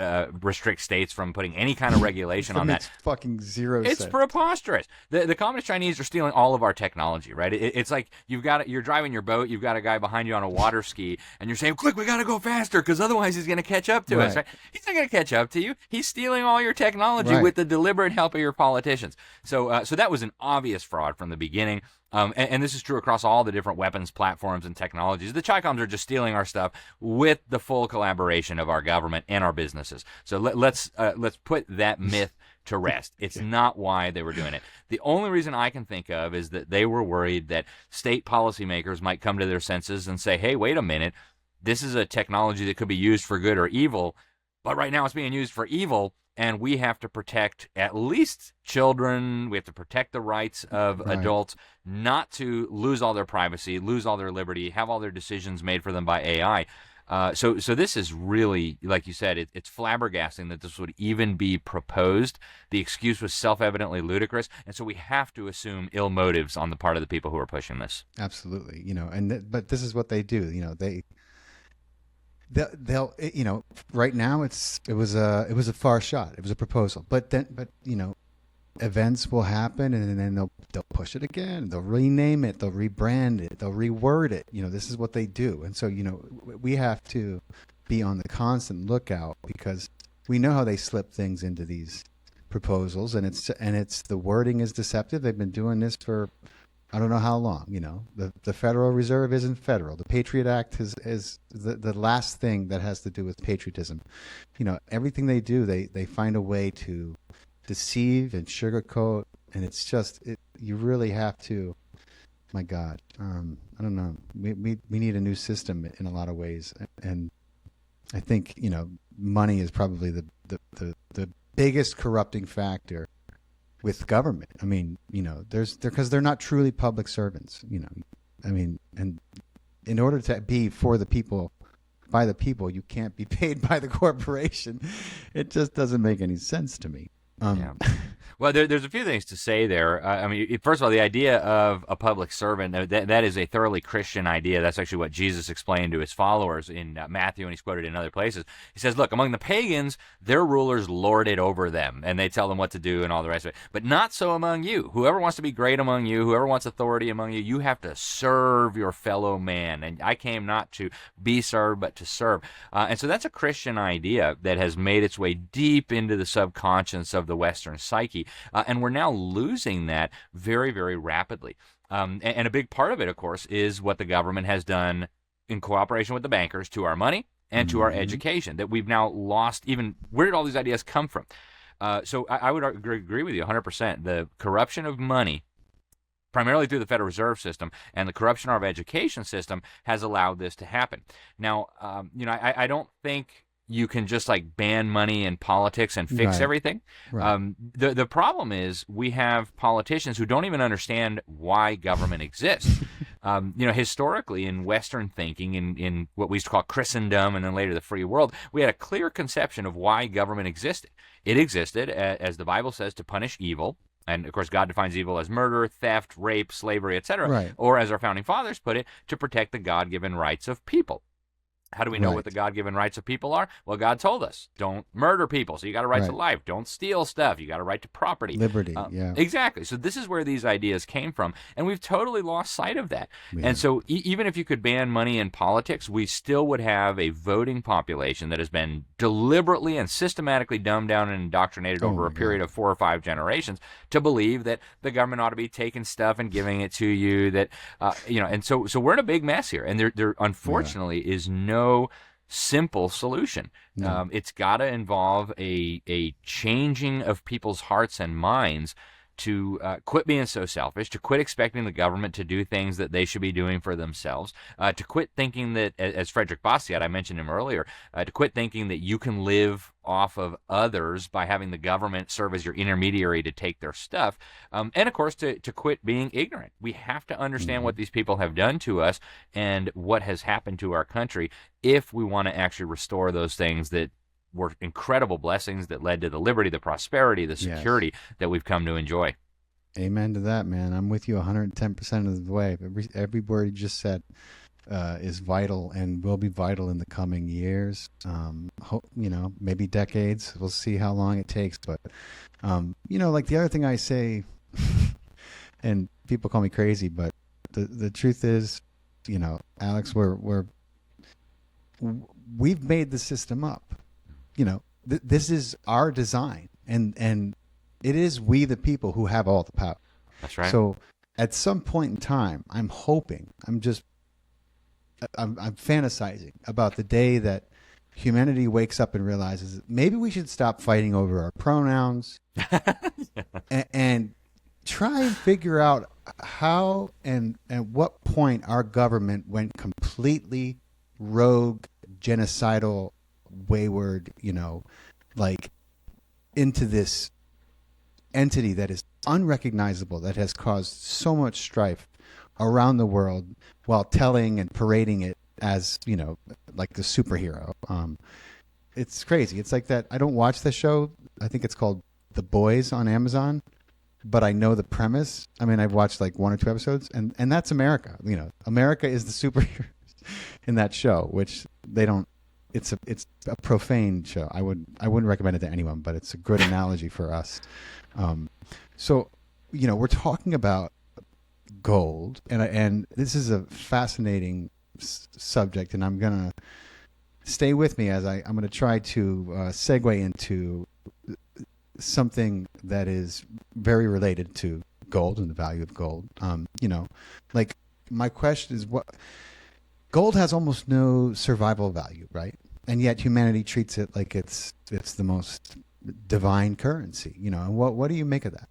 restrict states from putting any kind of regulation on that
makes fucking zero
sense. It's preposterous. The communist Chinese are stealing all of our technology, right? It's like you're driving your boat, you've got a guy behind you on a water ski, and you're saying, quick, we got to go faster because otherwise he's going to catch up to us. Right? He's not going to catch up to you. He's stealing all your technology with the deliberate help of your politicians. So that was an obvious fraud from the beginning. And this is true across all the different weapons platforms and technologies. The Chi-Coms are just stealing our stuff with the full collaboration of our government and our businesses. So let's put that myth to rest. It's not why they were doing it. The only reason I can think of is that they were worried that state policymakers might come to their senses and say, hey, wait a minute, this is a technology that could be used for good or evil, but right now it's being used for evil. And we have to protect at least children. We have to protect the rights of adults not to lose all their privacy, lose all their liberty, have all their decisions made for them by AI. So this is really, like you said, it's flabbergasting that this would even be proposed. The excuse was self-evidently ludicrous, and so we have to assume ill motives on the part of the people who are pushing this.
Absolutely, but this is what they do. They'll right now it was a far shot. It was a proposal, but events will happen, and then they'll push it again. They'll rename it. They'll rebrand it. They'll reword it. This is what they do, and so we have to be on the constant lookout because we know how they slip things into these proposals, and it's the wording is deceptive. They've been doing this for I don't know how long. The Federal Reserve isn't federal. The Patriot Act is the last thing that has to do with patriotism. Everything they do, they find a way to deceive and sugarcoat, and it's just you really have to. My God, I don't know. We need a new system in a lot of ways, and I think money is probably the biggest corrupting factor with government. I mean, because they're not truly public servants. I mean, and in order to be for the people, by the people, you can't be paid by the corporation. It just doesn't make any sense to me.
Well, there's a few things to say there. I mean, first of all, the idea of a public servant, that is a thoroughly Christian idea. That's actually what Jesus explained to his followers in Matthew, and he's quoted in other places. He says, look, among the pagans, their rulers lord it over them, and they tell them what to do and all the rest of it. But not so among you. Whoever wants to be great among you, whoever wants authority among you, you have to serve your fellow man. And I came not to be served, but to serve. And so that's a Christian idea that has made its way deep into the subconscious of the Western psyche. And we're now losing that very, very rapidly. And a big part of it, of course, is what the government has done in cooperation with the bankers to our money and to our education, that we've now lost even, where did all these ideas come from? So I would agree with you 100%. The corruption of money, primarily through the Federal Reserve System, and the corruption of our education system has allowed this to happen. Now, I don't think you can just like ban money in politics and fix everything. Right. The problem is we have politicians who don't even understand why government exists. Historically in Western thinking, in what we used to call Christendom and then later the free world, we had a clear conception of why government existed. It existed, as the Bible says, to punish evil. And, of course, God defines evil as murder, theft, rape, slavery, etc. Right. Or, as our founding fathers put it, to protect the God-given rights of people. How do we know what the God-given rights of people are? Well, God told us, don't murder people. So you got a right to life. Don't steal stuff. You got a right to property.
Liberty, yeah.
Exactly. So this is where these ideas came from, and we've totally lost sight of that. And so even if you could ban money in politics, we still would have a voting population that has been deliberately and systematically dumbed down and indoctrinated over a period of 4 or 5 generations to believe that the government ought to be taking stuff and giving it to you. That and so we're in a big mess here, and there unfortunately is no simple solution.
No.
It's got to involve a changing of people's hearts and minds to quit being so selfish, to quit expecting the government to do things that they should be doing for themselves, to quit thinking that, as Frederick Bastiat, I mentioned him earlier, to quit thinking that you can live off of others by having the government serve as your intermediary to take their stuff, and of course to quit being ignorant. We have to understand what these people have done to us and what has happened to our country if we want to actually restore those things that were incredible blessings that led to the liberty, the prosperity, the security that we've come to enjoy.
Amen to that, man. I'm with you 110% of the way. Every word you just said is vital and will be vital in the coming years. Maybe decades. We'll see how long it takes. But, like the other thing I say, and people call me crazy, but the truth is, Alex, we've made the system up. This is our design, and it is we the people who have all the power.
That's right.
So at some point in time, I'm fantasizing about the day that humanity wakes up and realizes maybe we should stop fighting over our pronouns and try and figure out how and at what point our government went completely rogue, genocidal, wayward, into this entity that is unrecognizable, that has caused so much strife around the world while telling and parading it as, like the superhero. It's crazy. It's like that. I don't watch the show. I think it's called The Boys on Amazon, but I know the premise. I mean, I've watched like 1 or 2 episodes, and that's America. America is the superhero in that show, which they don't. It's a profane show. I wouldn't recommend it to anyone, but it's a good analogy for us. So, we're talking about gold, and this is a fascinating subject, and I'm gonna stay with me as I'm gonna try to segue into something that is very related to gold and the value of gold. Like my question is what. Gold has almost no survival value, right? And yet humanity treats it like it's the most divine currency. And what do you make of that?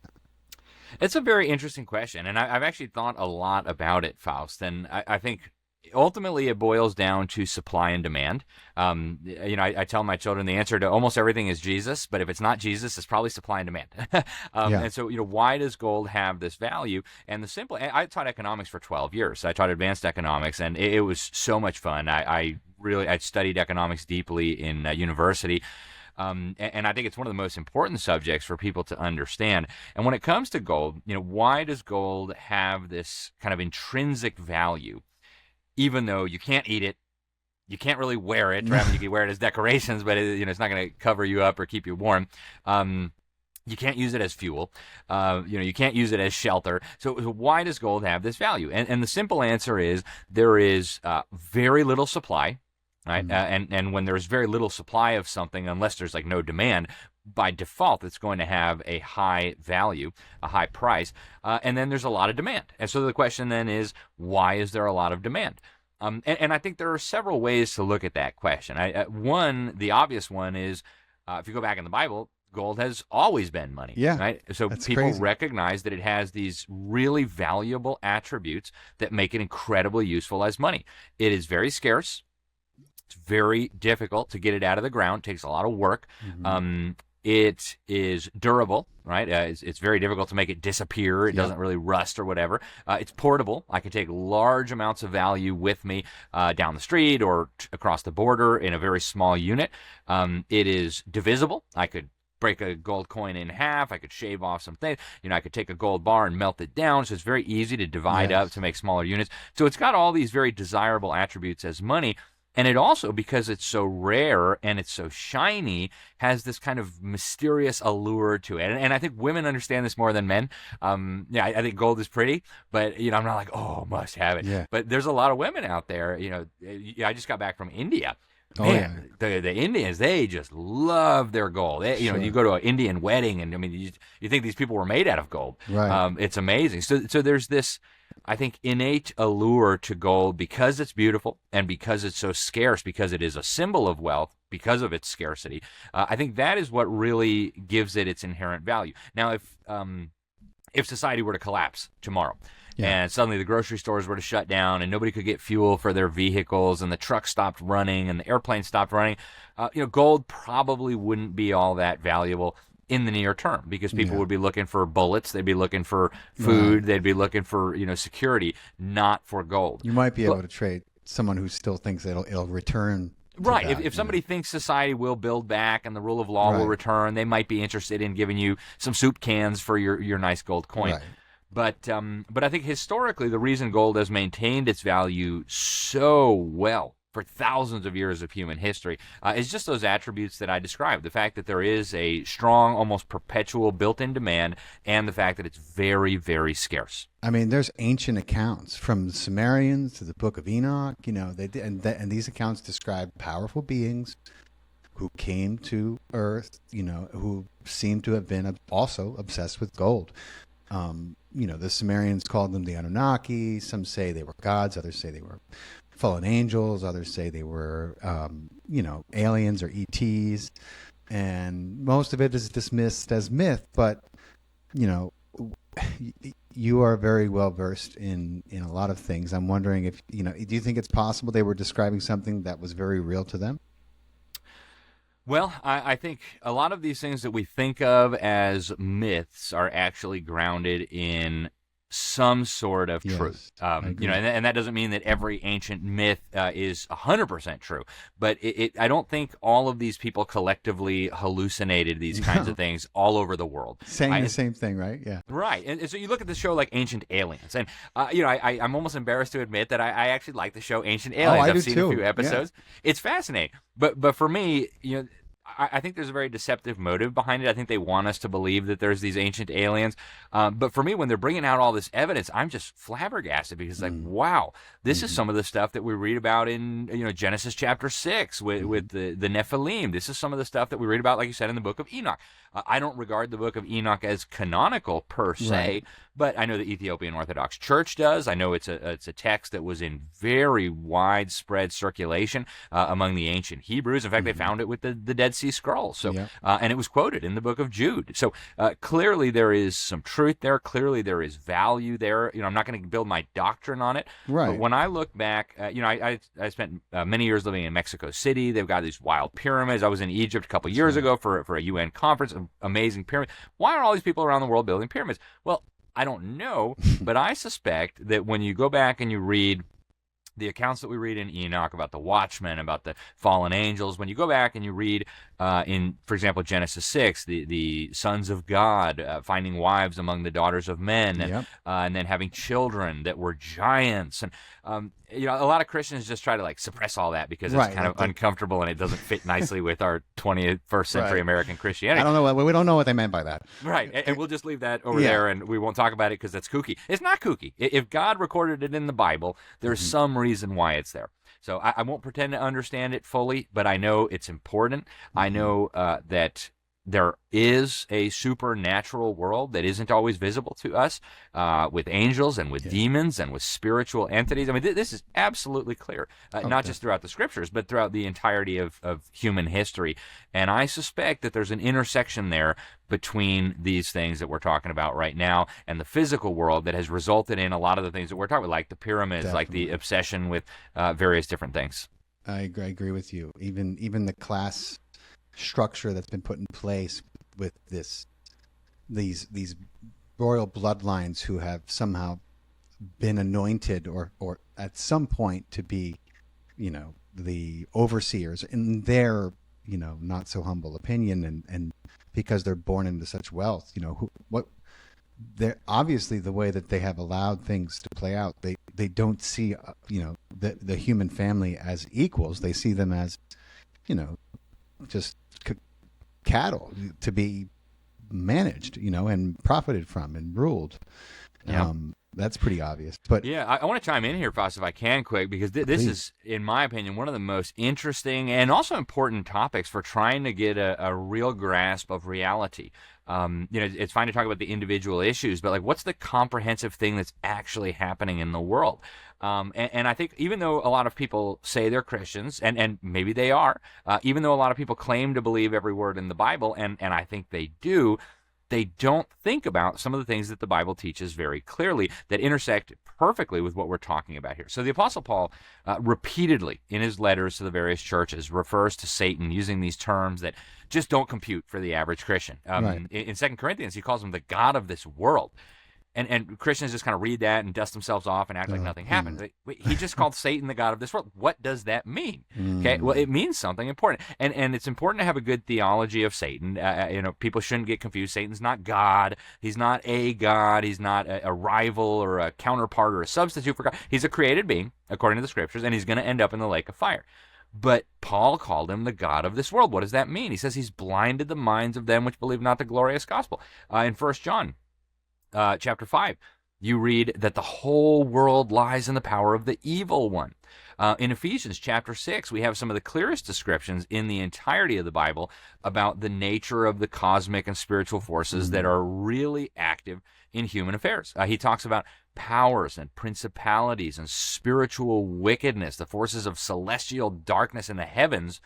It's a very interesting question, and I've actually thought a lot about it, Faust. And I think ultimately it boils down to supply and demand. I tell my children the answer to almost everything is Jesus, but if it's not Jesus, it's probably supply and demand. And so, why does gold have this value? And I taught economics for 12 years. I taught advanced economics, and it was so much fun. I studied economics deeply in university. And I think it's one of the most important subjects for people to understand. And when it comes to gold, why does gold have this kind of intrinsic value? Even though you can't eat it, you can't really wear it. Right? You can wear it as decorations, but it's not going to cover you up or keep you warm. You can't use it as fuel. You can't use it as shelter. So why does gold have this value? And the simple answer is there is very little supply, right? And when there's very little supply of something, unless there's like no demand, by default, it's going to have a high value, a high price, and then there's a lot of demand. And so the question then is, why is there a lot of demand? And I think there are several ways to look at that question. The obvious one is, if you go back in the Bible, gold has always been money.
Yeah,
right? So people
crazy.
recognize that it has these really valuable attributes that make it incredibly useful as money. It is very scarce. It's very difficult to get it out of the ground. It takes a lot of work. It is durable, right? It's very difficult to make it disappear. It doesn't really rust or whatever. It's portable. I can take large amounts of value with me down the street or across the border in a very small unit. It is divisible. I could break a gold coin in half. I could shave off some things. I could take a gold bar and melt it down. So it's very easy to divide up to make smaller units. So it's got all these very desirable attributes as money. And it also, because it's so rare and it's so shiny, has this kind of mysterious allure to it. And I think women understand this more than men. Yeah, I think gold is pretty, but I'm not like, oh, must have it.
Yeah.
But there's a lot of women out there. I just got back from India.
Oh,
Man, the Indians, they just love their gold.
Sure.
You go to an Indian wedding, and you think these people were made out of gold.
Right.
It's amazing. So there's this, I think, innate allure to gold because it's beautiful and because it's so scarce, because it is a symbol of wealth, because of its scarcity. I think that is what really gives it its inherent value. Now, if society were to collapse tomorrow, and suddenly the grocery stores were to shut down and nobody could get fuel for their vehicles and the trucks stopped running and the airplanes stopped running, gold probably wouldn't be all that valuable in the near term because people would be looking for bullets, they'd be looking for food, they'd be looking for security, not for gold.
You might be able to trade someone who still thinks it'll return.
Right. If somebody thinks society will build back and the rule of law will return, they might be interested in giving you some soup cans for your nice gold coin.
Right.
But I think historically the reason gold has maintained its value so well for thousands of years of human history is just those attributes that I described. The fact that there is a strong, almost perpetual built-in demand, and the fact that it's very, very scarce.
I mean, there's ancient accounts from the Sumerians to the Book of Enoch. And these accounts describe powerful beings who came to Earth. Who seem to have been also obsessed with gold. The Sumerians called them the Anunnaki. Some say they were gods. Others say they were fallen angels. Others say they were, aliens or ETs. And most of it is dismissed as myth. But, you are very well versed in a lot of things. I'm wondering if, do you think it's possible they were describing something that was very real to them?
Well, I think a lot of these things that we think of as myths are actually grounded in some sort of truth. And that doesn't mean that every ancient myth is 100% true, but I don't think all of these people collectively hallucinated these kinds of things all over the world.
Saying the same thing, right? Yeah.
Right. And so you look at the show like Ancient Aliens, and I'm almost embarrassed to admit that I actually like the show Ancient Aliens. I've seen a few episodes. Yeah. It's fascinating. But for me, I think there's a very deceptive motive behind it. I think they want us to believe that there's these ancient aliens. But for me, when they're bringing out all this evidence, I'm just flabbergasted because wow, this is some of the stuff that we read about in Genesis chapter 6 with the Nephilim. This is some of the stuff that we read about, like you said, in the book of Enoch. I don't regard the book of Enoch as canonical per se, but I know the Ethiopian Orthodox Church does. I know it's a text that was in very widespread circulation among the ancient Hebrews. In fact, they found it with the Dead Sea Scrolls. So, and it was quoted in the book of Jude. So clearly there is some truth there. Clearly there is value there. I'm not going to build my doctrine on it.
Right.
But when I look back, I spent many years living in Mexico City. They've got these wild pyramids. I was in Egypt a couple years ago for a UN conference. Amazing pyramid. Why are all these people around the world building pyramids? Well, I don't know, but I suspect that when you go back and you read the accounts that we read in Enoch about the watchmen, about the fallen angels, when you go back and you read for example, Genesis 6, the sons of God finding wives among the daughters of men, and then having children that were giants. And a lot of Christians just try to suppress all that because it's kind of uncomfortable and it doesn't fit nicely with our 21st century American Christianity.
I don't know. We don't know what they meant by that.
Right. And we'll just leave that over there and we won't talk about it because that's kooky. It's not kooky. If God recorded it in the Bible, there's some reason why it's there. So I won't pretend to understand it fully, but I know it's important. I know that there is a supernatural world that isn't always visible to us, with angels and with demons and with spiritual entities. I mean, this is absolutely clear, not just throughout the scriptures, but throughout the entirety of human history. And I suspect that there's an intersection there between these things that we're talking about right now and the physical world that has resulted in a lot of the things that we're talking about, like the pyramids, like the obsession with various different things.
I agree with you. Even the class structure that's been put in place with these royal bloodlines who have somehow been anointed or at some point to be the overseers in their not so humble opinion, and because they're born into such wealth, they're obviously, the way that they have allowed things to play out, don't see the human family as equals. They see them as just cattle to be managed, and profited from and ruled.
Yeah.
That's pretty obvious. But
yeah, I want to chime in here, Faust, if I can, quick, because this is, in my opinion, one of the most interesting and also important topics for trying to get a real grasp of reality. It's fine to talk about the individual issues, but like, what's the comprehensive thing that's actually happening in the world? And I think even though a lot of people say they're Christians, and maybe they are, even though a lot of people claim to believe every word in the Bible, and I think they do, they don't think about some of the things that the Bible teaches very clearly that intersect perfectly with what we're talking about here. So the Apostle Paul repeatedly in his letters to the various churches refers to Satan using these terms that just don't compute for the average Christian.
Right.
In 2 Corinthians, he calls him the God of this world. And Christians just kind of read that and dust themselves off and act like nothing happened. He just called Satan the God of this world. What does that mean? Okay, well, it means something important. And it's important to have a good theology of Satan. People shouldn't get confused. Satan's not God. He's not a God. He's not a rival or a counterpart or a substitute for God. He's a created being, according to the scriptures, and he's going to end up in the lake of fire. But Paul called him the God of this world. What does that mean? He says he's blinded the minds of them which believe not the glorious gospel. In 1 John chapter 5, you read that the whole world lies in the power of the evil one. In Ephesians chapter 6, we have some of the clearest descriptions in the entirety of the Bible about the nature of the cosmic and spiritual forces that are really active in human affairs. He talks about powers and principalities and spiritual wickedness, the forces of celestial darkness in the heavens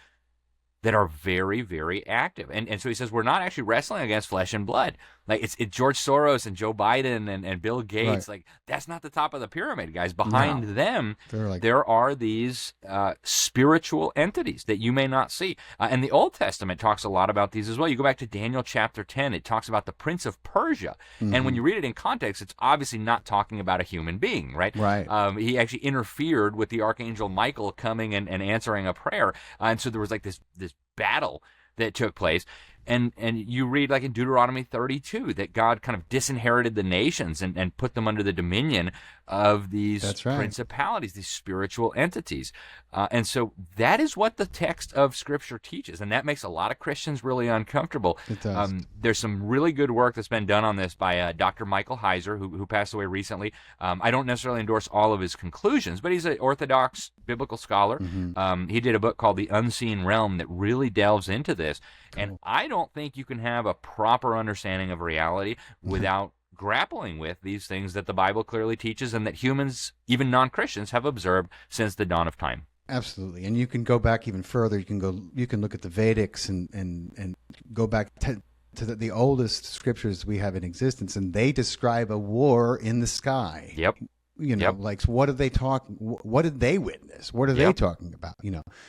that are very, very active. And so he says we're not actually wrestling against flesh and blood. Like it's George Soros and Joe Biden and Bill Gates. Right. Like that's not the top of the pyramid, guys. Behind them, there are these spiritual entities that you may not see. And the Old Testament talks a lot about these as well. You go back to Daniel chapter 10. It talks about the Prince of Persia. Mm-hmm. And when you read it in context, it's obviously not talking about a human being, right?
Right.
He actually interfered with the Archangel Michael coming and answering a prayer. And so there was like this battle that took place. And you read like in Deuteronomy 32 that God kind of disinherited the nations and put them under the dominion of these principalities, these spiritual entities. And so that is what the text of Scripture teaches. And that makes a lot of Christians really uncomfortable.
It does.
There's some really good work that's been done on this by Dr. Michael Heiser, who passed away recently. I don't necessarily endorse all of his conclusions, but he's an Orthodox biblical scholar. Mm-hmm. He did a book called The Unseen Realm that really delves into this. Cool. And I don't think you can have a proper understanding of reality without grappling with these things that the Bible clearly teaches and that humans, even non-Christians, have observed since the dawn of time.
Absolutely. And you can go back even further. You can look at the Vedics and go back to the oldest scriptures we have in existence, and they describe a war in the sky.
Yep.
Like what did they talk? What did they witness? What are they talking about?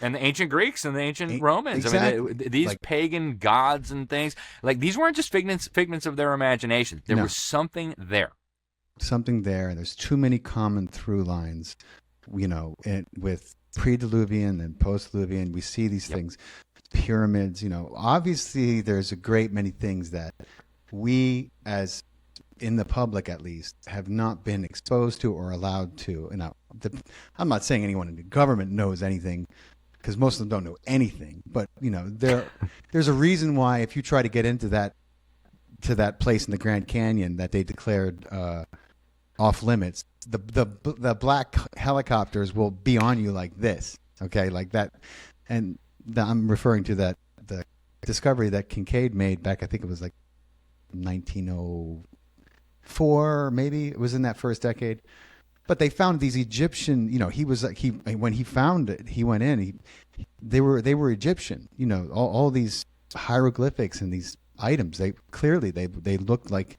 And the ancient Greeks and the ancient Romans.
Exactly.
I mean, these pagan gods and things, like these weren't just figments of their imagination. There was something there.
Something there, and there's too many common through lines. With pre-Diluvian and post-Diluvian, we see these things, pyramids. Obviously, there's a great many things that we as in the public, at least, have not been exposed to or allowed to. I'm not saying anyone in the government knows anything, because most of them don't know anything. But there's a reason why if you try to get into that place in the Grand Canyon that they declared off limits, the black helicopters will be on you like this, okay, like that. And I'm referring to the discovery that Kincaid made back, I think it was like 1904, maybe it was in that first decade. But they found these Egyptian, when he found it, he went in, they were Egyptian, all these hieroglyphics and these items, they looked like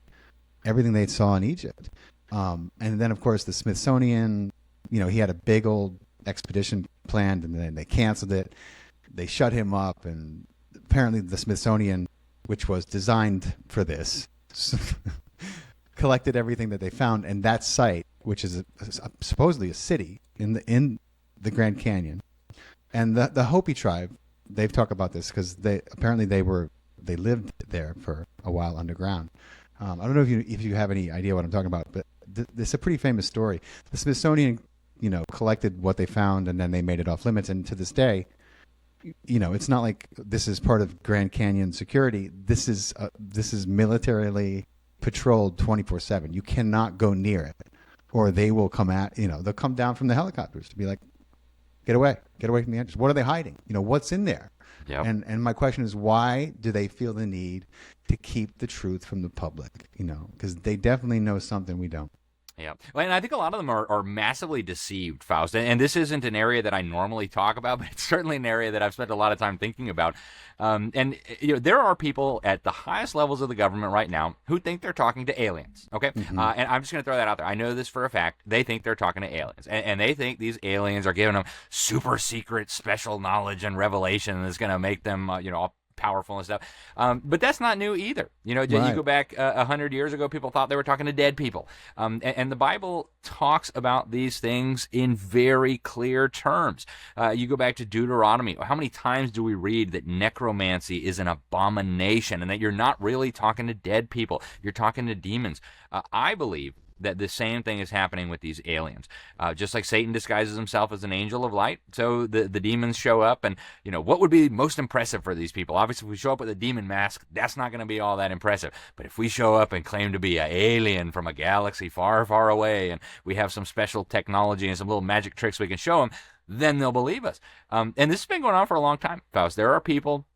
everything they saw in Egypt. And then of course the Smithsonian, he had a big old expedition planned, and then they canceled it. They shut him up, and apparently the Smithsonian, which was designed for this, collected everything that they found, and that site, which is supposedly a city in the Grand Canyon, and the Hopi tribe, they've talked about this because they lived there for a while underground. I don't know if you have any idea what I'm talking about, but this is a pretty famous story. The Smithsonian, collected what they found, and then they made it off limits. And to this day, it's not like this is part of Grand Canyon security. This is militarily patrolled 24/7. You cannot go near it, or they will come they'll come down from the helicopters to be like, get away from the entrance. What are they hiding? What's in there?
Yep.
And my question is, why do they feel the need to keep the truth from the public? Because they definitely know something we don't.
Yeah. And I think a lot of them are massively deceived, Faust. And this isn't an area that I normally talk about, but it's certainly an area that I've spent a lot of time thinking about. And there are people at the highest levels of the government right now who think they're talking to aliens. Okay. And I'm just going to throw that out there. I know this for a fact. They think they're talking to aliens. And they think these aliens are giving them super secret special knowledge and revelation that's going to make them, all powerful and stuff. But that's not new either. You go back 100 years ago, people thought they were talking to dead people. And the Bible talks about these things in very clear terms. You go back to Deuteronomy. How many times do we read that necromancy is an abomination and that you're not really talking to dead people? You're talking to demons. I believe that the same thing is happening with these aliens. Just like Satan disguises himself as an angel of light, so the demons show up, and what would be most impressive for these people? Obviously, if we show up with a demon mask, that's not going to be all that impressive. But if we show up and claim to be an alien from a galaxy far, far away, and we have some special technology and some little magic tricks we can show them, then they'll believe us. And this has been going on for a long time, Faust. There are people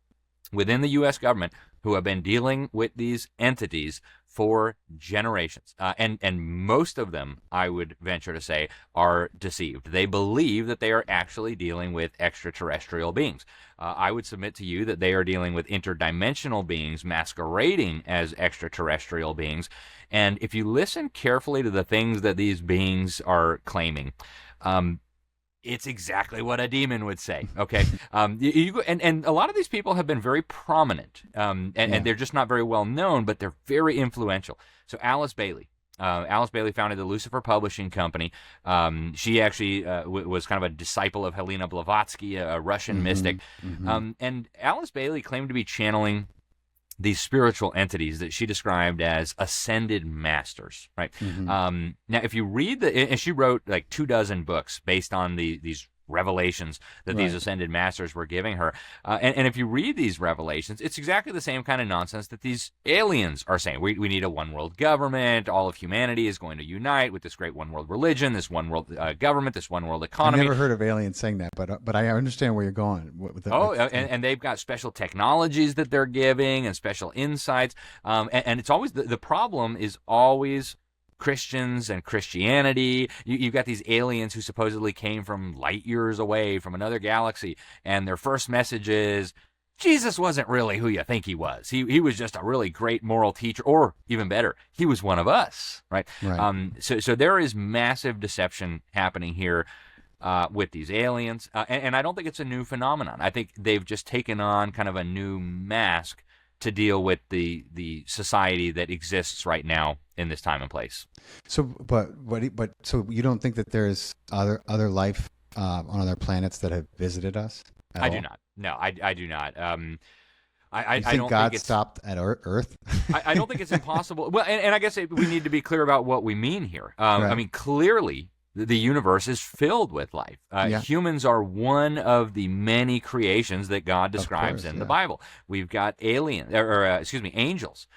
within the U.S. government who have been dealing with these entities for generations. And most of them, I would venture to say, are deceived. They believe that they are actually dealing with extraterrestrial beings. I would submit to you that they are dealing with interdimensional beings masquerading as extraterrestrial beings. And if you listen carefully to the things that these beings are claiming, it's exactly what a demon would say. Okay, and a lot of these people have been very prominent, and they're just not very well known, but they're very influential. So Alice Bailey founded the Lucifer Publishing Company. She actually was kind of a disciple of Helena Blavatsky, a Russian mystic, and Alice Bailey claimed to be channeling these spiritual entities that she described as ascended masters, right? Now, if you read and she wrote like 24 books based on these revelations that these ascended masters were giving her. And if you read these revelations, it's exactly the same kind of nonsense that these aliens are saying. We need a one world government. All of humanity is going to unite with this great one world religion, this one world government, this one world economy.
I've never heard of aliens saying that, but I understand where you're going.
And they've got special technologies that they're giving and special insights. And it's always, the problem is always Christians and Christianity. You've got these aliens who supposedly came from light years away from another galaxy, and their first message is, Jesus wasn't really who you think he was. He was just a really great moral teacher, or even better, he was one of us, right? So there is massive deception happening here with these aliens, and I don't think it's a new phenomenon. I think they've just taken on kind of a new mask to deal with the society that exists right now in this time and place.
So, but so you don't think that there's other life on other planets that have visited us?
I do not. No, I do not. I
think
don't
God
think it's
stopped at Earth.
I don't think it's impossible. Well, and I guess we need to be clear about what we mean here. I mean, clearly, the universe is filled with life. Humans are one of the many creations that God describes in the Bible. We've got angels.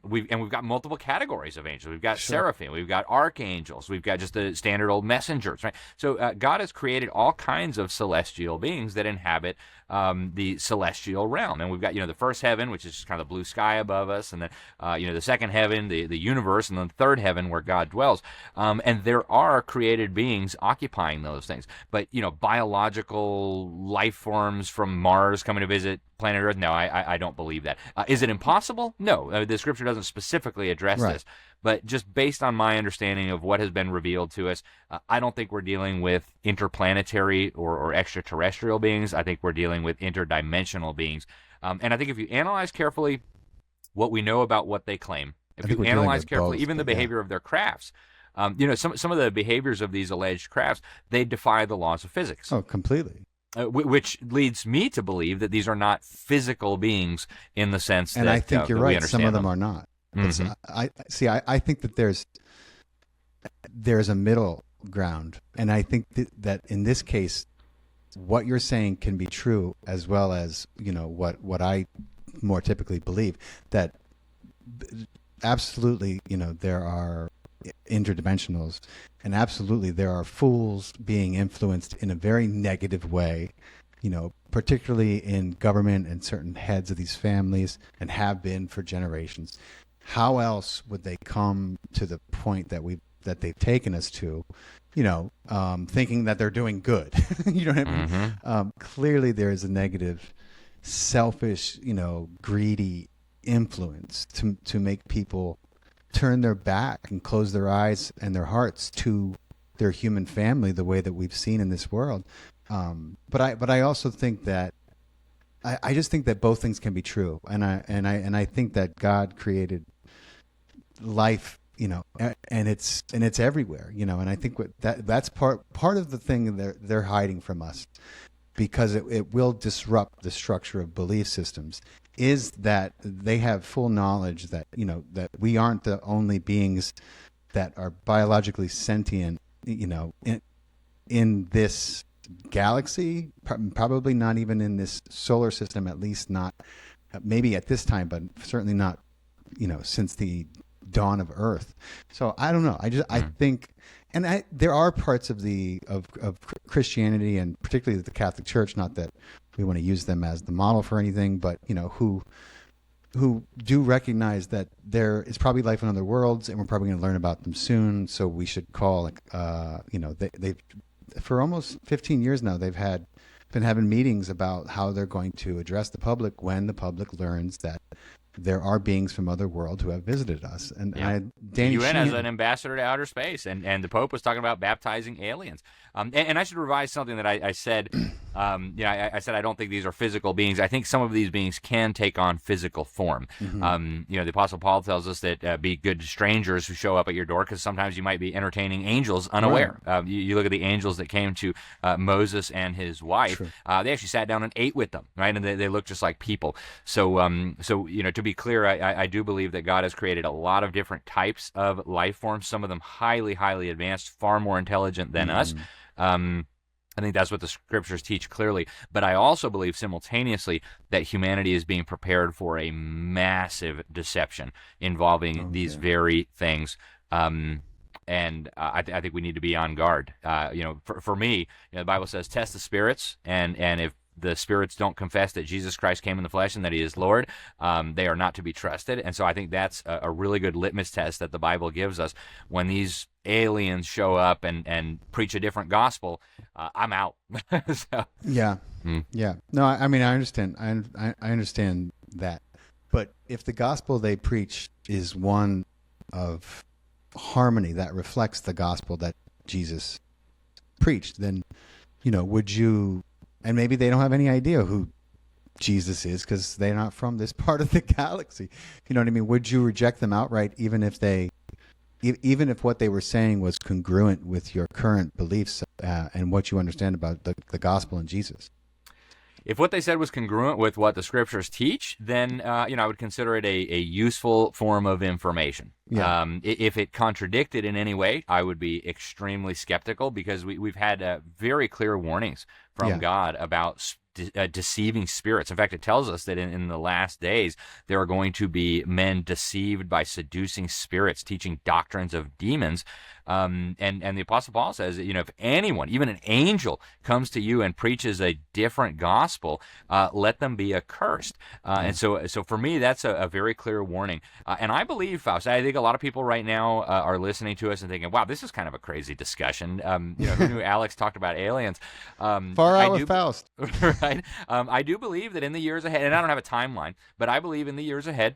We've got multiple categories of angels. We've got seraphim. We've got archangels. We've got just the standard old messengers, right? So God has created all kinds of celestial beings that inhabit the celestial realm. And we've got, the first heaven, which is just kind of the blue sky above us, and then, the second heaven, the universe, and then the third heaven where God dwells. And there are created beings occupying those things. But, biological life forms from Mars coming to visit planet Earth, no, I don't believe that. Is it impossible? No, the scripture doesn't specifically address this. But just based on my understanding of what has been revealed to us, I don't think we're dealing with interplanetary or extraterrestrial beings. I think we're dealing with interdimensional beings. And I think if you analyze carefully what we know about what they claim, if you analyze carefully even the behavior of their crafts, some of the behaviors of these alleged crafts, they defy the laws of physics.
Oh, completely.
Which leads me to believe that these are not physical beings in the sense that,
I think you're right. Some of them
are
not. I think that there's there's a middle ground, and I think that in this case, what you're saying can be true as well as what I more typically believe, that absolutely there are interdimensionals, and absolutely there are fools being influenced in a very negative way, particularly in government and certain heads of these families, and have been for generations. How else would they come to the point that they've taken us to, thinking that they're doing good? You know what I mean?
Mm-hmm.
Clearly there is a negative, selfish, greedy influence to make people turn their back and close their eyes and their hearts to their human family, the way that we've seen in this world. But I also think that I just think that both things can be true, and I think that God created life, and it's everywhere, and I think that's part of the thing they're hiding from us, because it will disrupt the structure of belief systems, is that they have full knowledge that that we aren't the only beings that are biologically sentient, in this galaxy, probably not even in this solar system, at least not maybe at this time, but certainly not since the dawn of Earth. So I don't know. I think, and there are parts of of Christianity, and particularly the Catholic Church, not that we want to use them as the model for anything, but who do recognize that there is probably life in other worlds, and we're probably going to learn about them soon. So we should call, they've for almost 15 years now, they've been having meetings about how they're going to address the public when the public learns that there are beings from other worlds who have visited us. And
the UN has an ambassador to outer space, and the Pope was talking about baptizing aliens. And I should revise something that I said. I said I don't think these are physical beings. I think some of these beings can take on physical form. Mm-hmm. The Apostle Paul tells us that be good to strangers who show up at your door, because sometimes you might be entertaining angels unaware. Right. You look at the angels that came to Moses and his wife. They actually sat down and ate with them, right? And they look just like people. So to be clear, I do believe that God has created a lot of different types of life forms. Some of them highly, highly advanced, far more intelligent than us. I think that's what the scriptures teach clearly. But I also believe simultaneously that humanity is being prepared for a massive deception involving these very things. And I think we need to be on guard. For me, the Bible says, test the spirits, and if the spirits don't confess that Jesus Christ came in the flesh and that he is Lord, they are not to be trusted. And so I think that's a really good litmus test that the Bible gives us. When these aliens show up and preach a different gospel, I'm out. So,
yeah. No, I mean, I understand. I understand that. But if the gospel they preach is one of harmony that reflects the gospel that Jesus preached, then, would you... And maybe they don't have any idea who Jesus is, because they're not from this part of the galaxy. You know what I mean? Would you reject them outright, even if what they were saying was congruent with your current beliefs and what you understand about the gospel and Jesus?
If what they said was congruent with what the scriptures teach, then I would consider it a useful form of information. Yeah. If it contradicted in any way, I would be extremely skeptical, because we've had very clear warnings from God about deceiving spirits. In fact, it tells us that in the last days there are going to be men deceived by seducing spirits, teaching doctrines of demons. And the Apostle Paul says that, if anyone, even an angel, comes to you and preaches a different gospel, let them be accursed. And so for me, that's a very clear warning. And I believe, Faust, I think a lot of people right now are listening to us and thinking, wow, this is kind of a crazy discussion. Who knew Alex talked about aliens?
Far out with Faust.
Right? I do believe that in the years ahead, and I don't have a timeline, but I believe in the years ahead,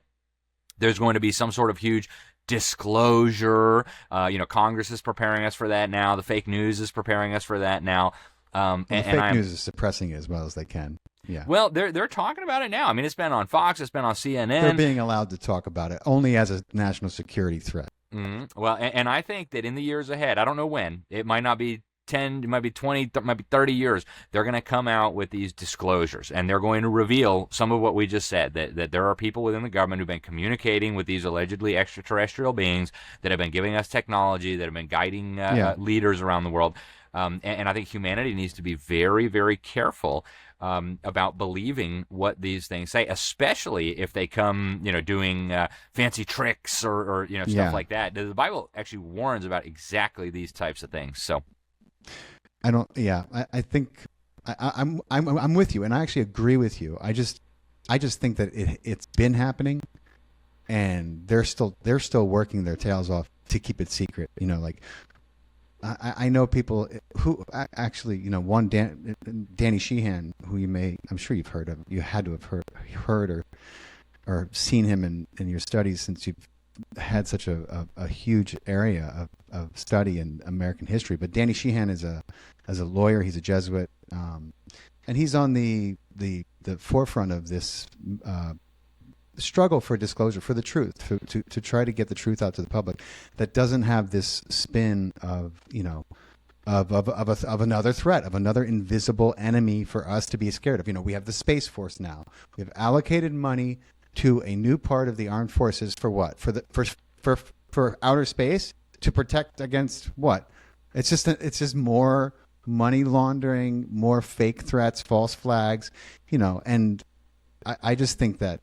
there's going to be some sort of huge disclosure. Congress is preparing us for that now. The fake news is preparing us for that now.
Fake news is suppressing it as well as they can. Yeah.
Well, they're talking about it now. I mean, it's been on Fox. It's been on CNN.
They're being allowed to talk about it only as a national security threat.
Mm-hmm. Well, and I think that in the years ahead, I don't know when, it might not be 10, it might be 20, it might be 30 years, they're going to come out with these disclosures, and they're going to reveal some of what we just said, that there are people within the government who've been communicating with these allegedly extraterrestrial beings that have been giving us technology, that have been guiding leaders around the world. And I think humanity needs to be very, very careful about believing what these things say, especially if they come, doing fancy tricks or stuff like that. The Bible actually warns about exactly these types of things. So,
I think I'm with you, and I actually agree with you. I just think that it's been happening, and they're still working their tails off to keep it secret. I know people who actually, one Danny Sheehan, who I'm sure you've heard of. You had to have heard or seen him in your studies, since you've had such a huge area of study in American history. But Danny Sheehan is a lawyer. He's a Jesuit, and he's on the forefront of this struggle for disclosure, for the truth, to try to get the truth out to the public that doesn't have this spin of another threat, of another invisible enemy for us to be scared of. We have the Space Force now. We have allocated money to a new part of the armed forces for what? For outer space, to protect against what? It's just more money laundering, more fake threats, false flags, and I just think that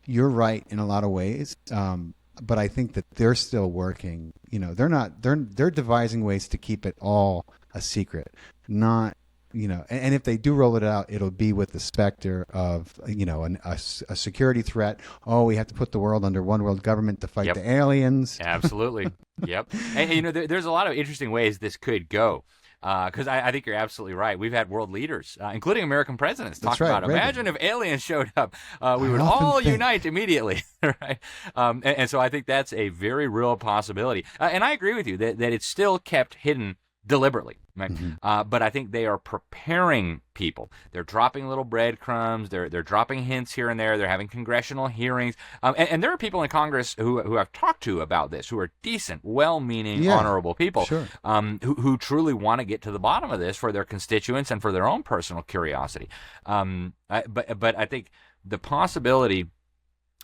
you're right in a lot of ways. But I think that they're still working. They're devising ways to keep it all a secret, not, and if they do roll it out, it'll be with the specter of, a security threat. Oh, we have to put the world under one world government to fight the aliens.
Absolutely. Yep. And, there's a lot of interesting ways this could go. Because I think you're absolutely right. We've had world leaders, including American presidents, talk about, imagine if aliens showed up. We would all unite immediately, right? And so I think that's a very real possibility. And I agree with you that it's still kept hidden deliberately, right? Mm-hmm. But I think they are preparing people. They're dropping little breadcrumbs. They're dropping hints here and there. They're having congressional hearings. And there are people in Congress who I've talked to about this, who are decent, well-meaning, honorable people, who truly want to get to the bottom of this for their constituents and for their own personal curiosity. But I think the possibility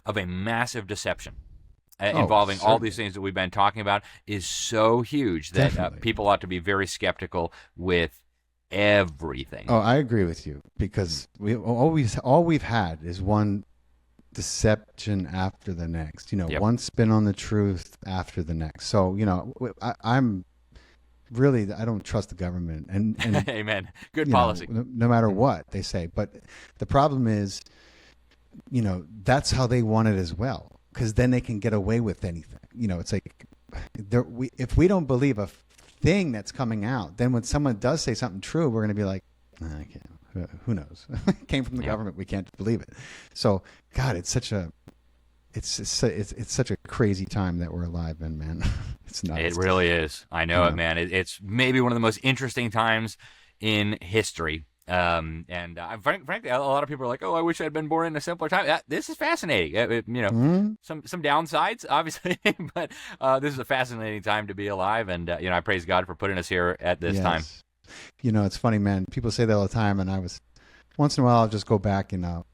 of a massive deception involving all these things that we've been talking about is so huge that people ought to be very skeptical with everything.
Oh, I agree with you, because all we've had is one deception after the next. One spin on the truth after the next. So I'm really, I don't trust the government, and
amen. Good policy.
No matter what they say, but the problem is, that's how they want it as well. Because then they can get away with anything. It's like, if we don't believe a thing that's coming out, then when someone does say something true, we're going to be like, I can't. Who knows? It came from the government. We can't believe it. So, God, it's such a crazy time that we're alive in, man. It's nuts.
It really is. I know it, man. It's maybe one of the most interesting times in history. Frankly, a lot of people are like, "Oh, I wish I'd been born in a simpler time." This is fascinating. Some downsides, obviously, but this is a fascinating time to be alive, and I praise God for putting us here at this time.
It's funny, man. People say that all the time, and once in a while, I'll just go back and I'll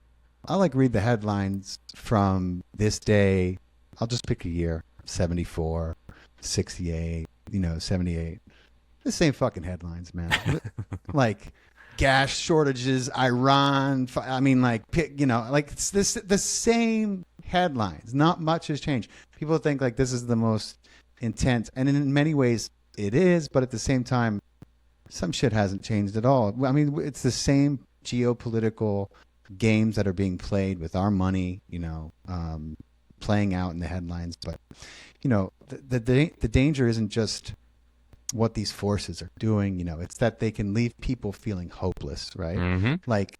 read the headlines from this day. I'll just pick a year: 74, 68, 78. The same fucking headlines, man. Like, gas shortages, Iran. It's the same headlines. Not much has changed. People think like this is the most intense, and in many ways it is, but at the same time, some shit hasn't changed at all. I mean, it's the same geopolitical games that are being played with our money, playing out in the headlines. But the danger isn't just what these forces are doing, it's that they can leave people feeling hopeless, right?
Mm-hmm.
Like,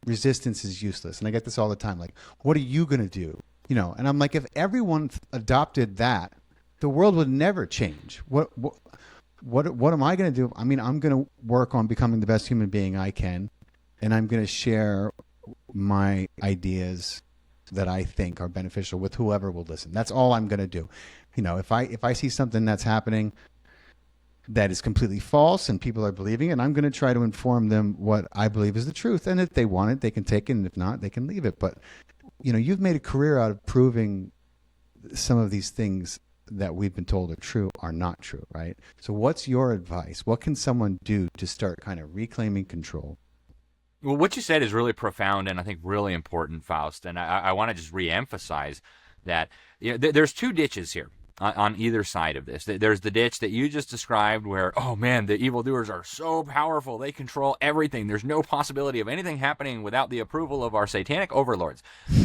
resistance is useless. And I get this all the time. Like, what are you going to do? And I'm like, if everyone adopted that, the world would never change. What am I going to do? I mean, I'm going to work on becoming the best human being I can. And I'm going to share my ideas that I think are beneficial with whoever will listen. That's all I'm going to do. If I see something that's happening, that is completely false and people are believing it. And I'm going to try to inform them what I believe is the truth. And if they want it, they can take it. And if not, they can leave it. But, you've made a career out of proving some of these things that we've been told are true are not true, right? So what's your advice? What can someone do to start kind of reclaiming control?
Well, what you said is really profound and I think really important, Faust. And I want to just reemphasize that there's two ditches here on either side of this. There's the ditch that you just described where, oh man, the evildoers are so powerful. They control everything. There's no possibility of anything happening without the approval of our satanic overlords.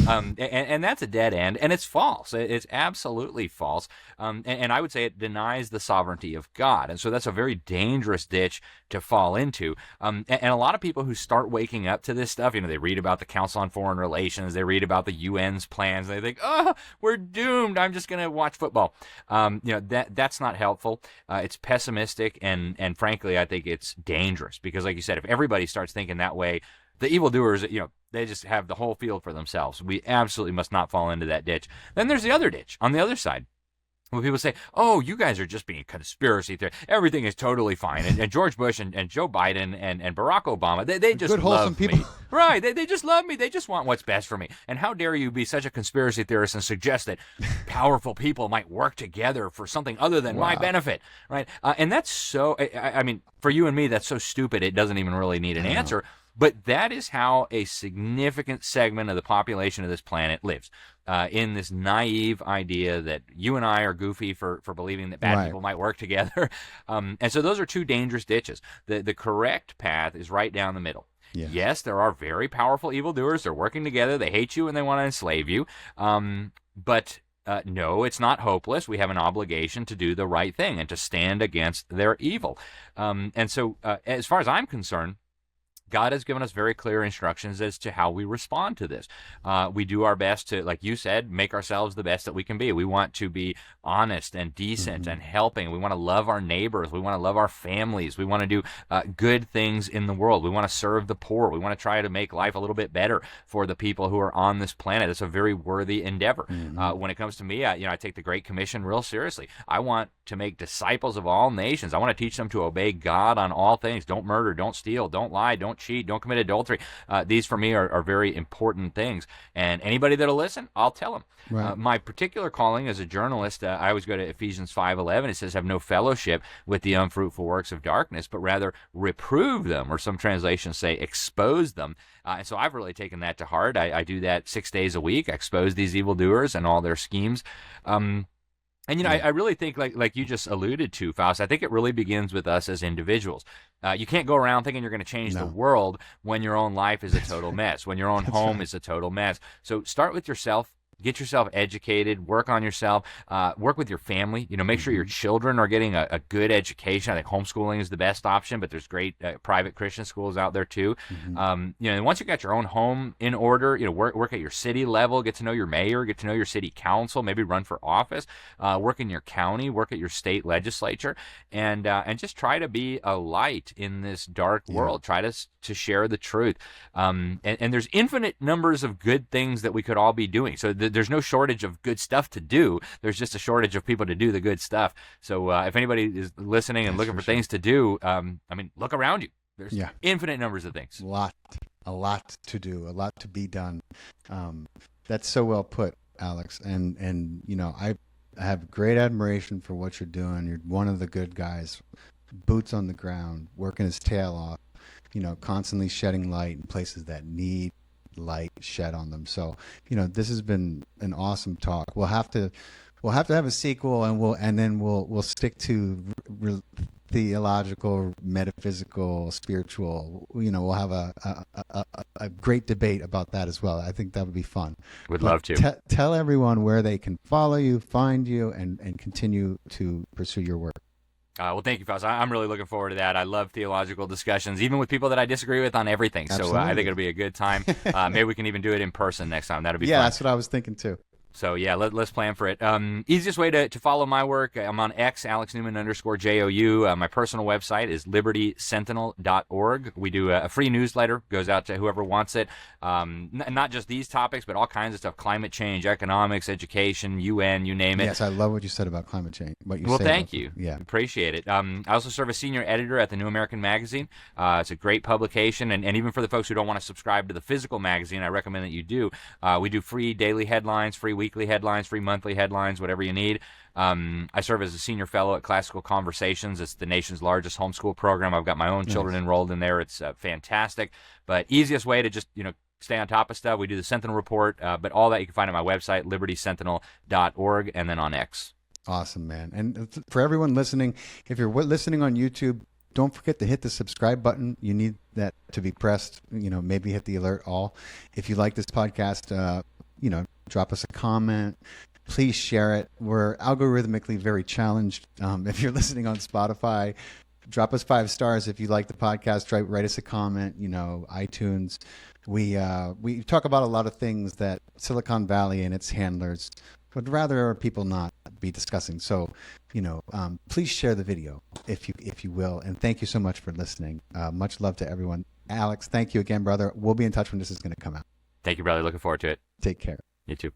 And that's a dead end. And it's false. It's absolutely false. And I would say it denies the sovereignty of God. And so that's a very dangerous ditch to fall into. And a lot of people who start waking up to this stuff, they read about the Council on Foreign Relations, they read about the UN's plans, and they think, oh, we're doomed. I'm just going to watch football. That's not helpful. It's pessimistic, and frankly, I think it's dangerous because, like you said, if everybody starts thinking that way, the evildoers, they just have the whole field for themselves. We absolutely must not fall into that ditch. Then there's the other ditch on the other side. When people say, oh, you guys are just being conspiracy theorists. Everything is totally fine. And George Bush and Joe Biden and Barack Obama, they just
good, wholesome
love
people.
me. Right. They just love me. They just want what's best for me. And how dare you be such a conspiracy theorist and suggest that powerful people might work together for something other than my benefit, right? And that's so, I mean, for you and me, that's so stupid it doesn't even really need an answer. But that is how a significant segment of the population of this planet lives, in this naive idea that you and I are goofy for believing that bad people might work together. And so those are two dangerous ditches. The correct path is right down the middle. Yeah. Yes, there are very powerful evildoers. They're working together. They hate you and they want to enslave you. But no, it's not hopeless. We have an obligation to do the right thing and to stand against their evil. And so as far as I'm concerned, God has given us very clear instructions as to how we respond to this. We do our best to, like you said, make ourselves the best that we can be. We want to be honest and decent and helping. We want to love our neighbors. We want to love our families. We want to do good things in the world. We want to serve the poor. We want to try to make life a little bit better for the people who are on this planet. It's a very worthy endeavor. When it comes to me, I take the Great Commission real seriously. I want to make disciples of all nations. I want to teach them to obey God on all things. Don't murder, don't steal, don't lie, don't cheat, don't commit adultery. These for me are very important things. And anybody that'll listen, I'll tell them. Right. My particular calling as a journalist, I always go to Ephesians 5:11. It says, have no fellowship with the unfruitful works of darkness, but rather reprove them, or some translations say expose them. And so I've really taken that to heart. I do that 6 days a week. I expose these evildoers and all their schemes. And, I really think, like you just alluded to, Faust, I think it really begins with us as individuals. You can't go around thinking you're going to change the world when your own life is a total mess, when your own home is a total mess. So start with yourself. Get yourself educated, work on yourself, work with your family, make sure your children are getting a good education. I think homeschooling is the best option, but there's great private Christian schools out there too. And once you got your own home in order, work at your city level, get to know your mayor, get to know your city council, maybe run for office, work in your county, work at your state legislature, and just try to be a light in this dark world. Try to share the truth. And there's infinite numbers of good things that we could all be doing. So there's no shortage of good stuff to do. There's just a shortage of people to do the good stuff. So if anybody is listening and looking for things to do, look around you. There's infinite numbers of things.
A lot to do, a lot to be done. That's so well put, Alex. And I have great admiration for what you're doing. You're one of the good guys, boots on the ground, working his tail off, constantly shedding light in places that need light shed on them. So, this has been an awesome talk. We'll have to have a sequel, and then we'll stick to theological, metaphysical, spiritual. We'll have a great debate about that as well. I think that would be fun.
Would love to.
Tell everyone where they can follow you, find you, and continue to pursue your work.
Well, thank you, Faust. I'm really looking forward to that. I love theological discussions, even with people that I disagree with on everything. Absolutely. So I think it'll be a good time. Maybe we can even do it in person next time. That'd be fun.
Yeah, that's what I was thinking too.
So yeah, let's plan for it. Easiest way to follow my work, I'm on X, Alex Newman _JOU. My personal website is libertysentinel.org. We do a free newsletter, goes out to whoever wants it. Not just these topics, but all kinds of stuff: climate change, economics, education, UN, you name it.
Yes, I love what you said about climate change.
Well, thank you.
Yeah,
appreciate it. I also serve as senior editor at the New American Magazine. It's a great publication, and even for the folks who don't want to subscribe to the physical magazine, I recommend that you do. We do free daily headlines, free weekly headlines, free monthly headlines, whatever you need. I serve as a senior fellow at Classical Conversations. It's the nation's largest homeschool program. I've got my own children enrolled in there. It's fantastic. But easiest way to just stay on top of stuff, we do the Sentinel Report. But all that you can find at my website, libertysentinel.org, and then on X.
Awesome, man. And for everyone listening, if you're listening on YouTube, don't forget to hit the subscribe button. You need that to be pressed. Maybe hit the alert all. If you like this podcast, drop us a comment. Please share it. We're algorithmically very challenged. If you're listening on Spotify, drop us 5 stars. If you like the podcast, write us a comment. iTunes. We talk about a lot of things that Silicon Valley and its handlers would rather people not be discussing. So, please share the video if you will. And thank you so much for listening. Much love to everyone. Alex, thank you again, brother. We'll be in touch when this is going to come out.
Thank you, brother. Looking forward to it.
Take care.
You too.